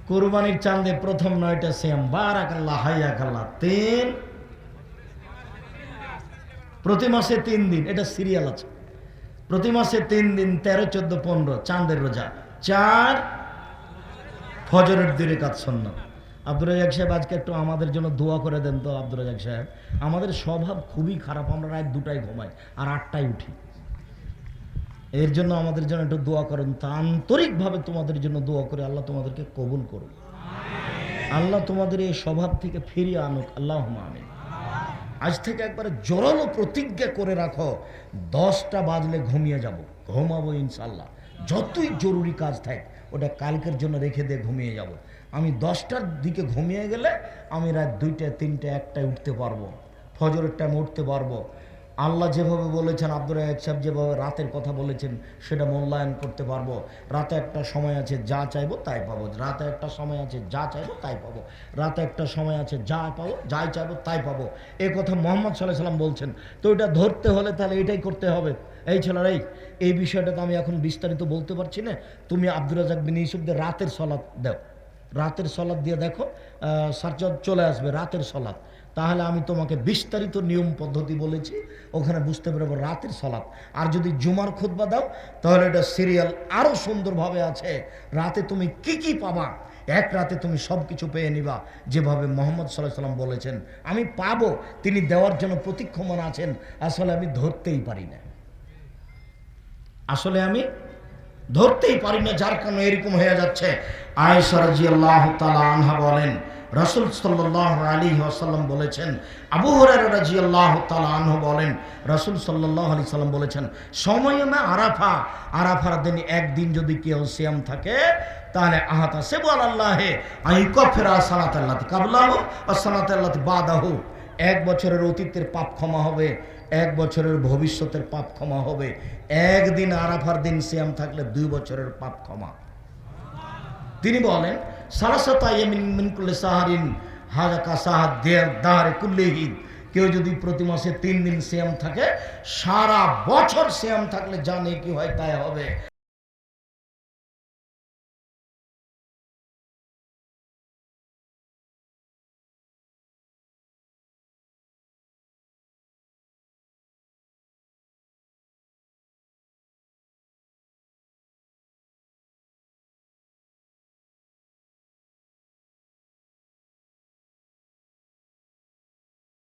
কুরবানির চাঁদে প্রথম 9টা সিয়াম, বারাকাল্লাহ, হাইয়াকাল্লাহ। 3, প্রতি মাসে 3 দিন, এটা সিরিয়াল আছে, প্রতি মাসে 3 দিন, 13, 14, 15 চাঁদের রোজা। 4, ফজরের 2 রাকাত সুন্নাত। আব্দুর রাজ্জাক সাহেব, আজকে একটু আমাদের জন্য দোয়া করে দেন তো। আব্দুর রাজ্জাক সাহেব, আমাদের স্বভাব খুবই খারাপ, আমরা রাত 2টায় ঘুমাই আর 8টায় উঠি। এর জন্য আমাদের জন্য একটু দোয়া করেন। তা আন্তরিকভাবে তোমাদের জন্য দোয়া করে, আল্লাহ তোমাদেরকে কবুল করুন, আল্লাহ তোমাদের এই স্বভাব থেকে ফিরিয়ে আনুক, আল্লাহুম্মা আমিন। আজ থেকে একবারে জোরালো প্রতিজ্ঞা করে রাখো, 10টা বাজলে ঘুমিয়ে যাব, ঘুমাবো ইনশাল্লাহ। যতই জরুরি কাজ থাকে ওটা কালকের জন্য রেখে দিয়ে ঘুমিয়ে যাব। আমি 10টার দিকে ঘুমিয়ে গেলে আমি রাত 2টা, 3টা, 1টায় উঠতে পারবো, ফজরের টাইমে উঠতে পারবো। আল্লাহ যেভাবে বলেছেন, আব্দুর রাজ্জাক সাহেব যেভাবে রাতের কথা বলেছেন, সেটা মূল্যায়ন করতে পারবো। রাতে একটা সময় আছে যা চাইবো তাই পাবো, রাতে একটা সময় আছে যা চাইবো তাই পাবো, রাতে একটা সময় আছে যা পাবো, যাই চাইবো তাই পাবো। এই কথা মুহাম্মদ সাল্লাল্লাহু আলাইহি সাল্লাম বলছেন। তো এটা ধরতে হলে তাহলে এটাই করতে হবে। এই ছেলেরা, এই বিষয়টা তো আমি এখন বিস্তারিত বলতে পারছি না। তুমি আব্দুর রাজ্জাক বিন ইউসুফদের রাতের সলাত দাও, রাতের সলাত দিয়ে দেখো, সার্চ চলে আসবে রাতের সলাত। তাহলে আমি তোমাকে বিস্তারিত নিয়ম পদ্ধতি বলেছি, ওখানে বুঝতে পারবো রাতের সলাত। আর যদি জুমার খুতবা দাও, তাহলে এটা সিরিয়াল আরও সুন্দরভাবে আছে। রাতে তুমি কি কি পাবা, এক রাতে তুমি সব কিছু পেয়ে নিবা, যেভাবে মুহাম্মদ সাল্লাল্লাহু আলাইহি সাল্লাম বলেছেন। আমি পাবো, তিনি দেওয়ার জন্য প্রতীক্ষমান আছেন। আসলে আমি ধরতেই পারি না, আসলে আমি ধরতেই পারি না, যার কারণে এরকম হয়ে যাচ্ছে। আয়েশা রাদিয়াল্লাহু তাআলা আনহা বলেন, রাসূল সাল্লাল্লাহু আলাইহি ওয়াসাল্লাম বলেছেন, আবু হুরায়রা রাদিয়াল্লাহু তাআলা আনহু বলেন, রাসূল সাল্লাল্লাহু আলাইহি সাল্লাম বলেছেন, সময়মে আরাফা, আরাফার দিন একদিন যদি কেউ সিয়াম থাকে, তাহলে আহাতা সেবু আলাল্লাহে আইকাফিরা সালাতাল্লাতি কাবলাহু ওয়া সালাতাল্লাতি বাদাহু, 1 বছরের অতীতের পাপ ক্ষমা হবে, 1 বছরের ভবিষ্যতের পাপ ক্ষমা হবে। একদিন আরাফার দিন সিয়াম থাকলে 2 বছরের পাপ ক্ষমা। তিনি বলেন, সালাসাতা ইয়ামিন মিন কুল্লি সাহারিন হাযা কা সাহাদ দাহরে কুল্লিহি, কেউ যদি প্রতি মাসে 3 দিন সিয়াম থাকে, সারা বছর সিয়াম থাকলে জানে কি হয় তাই হবে।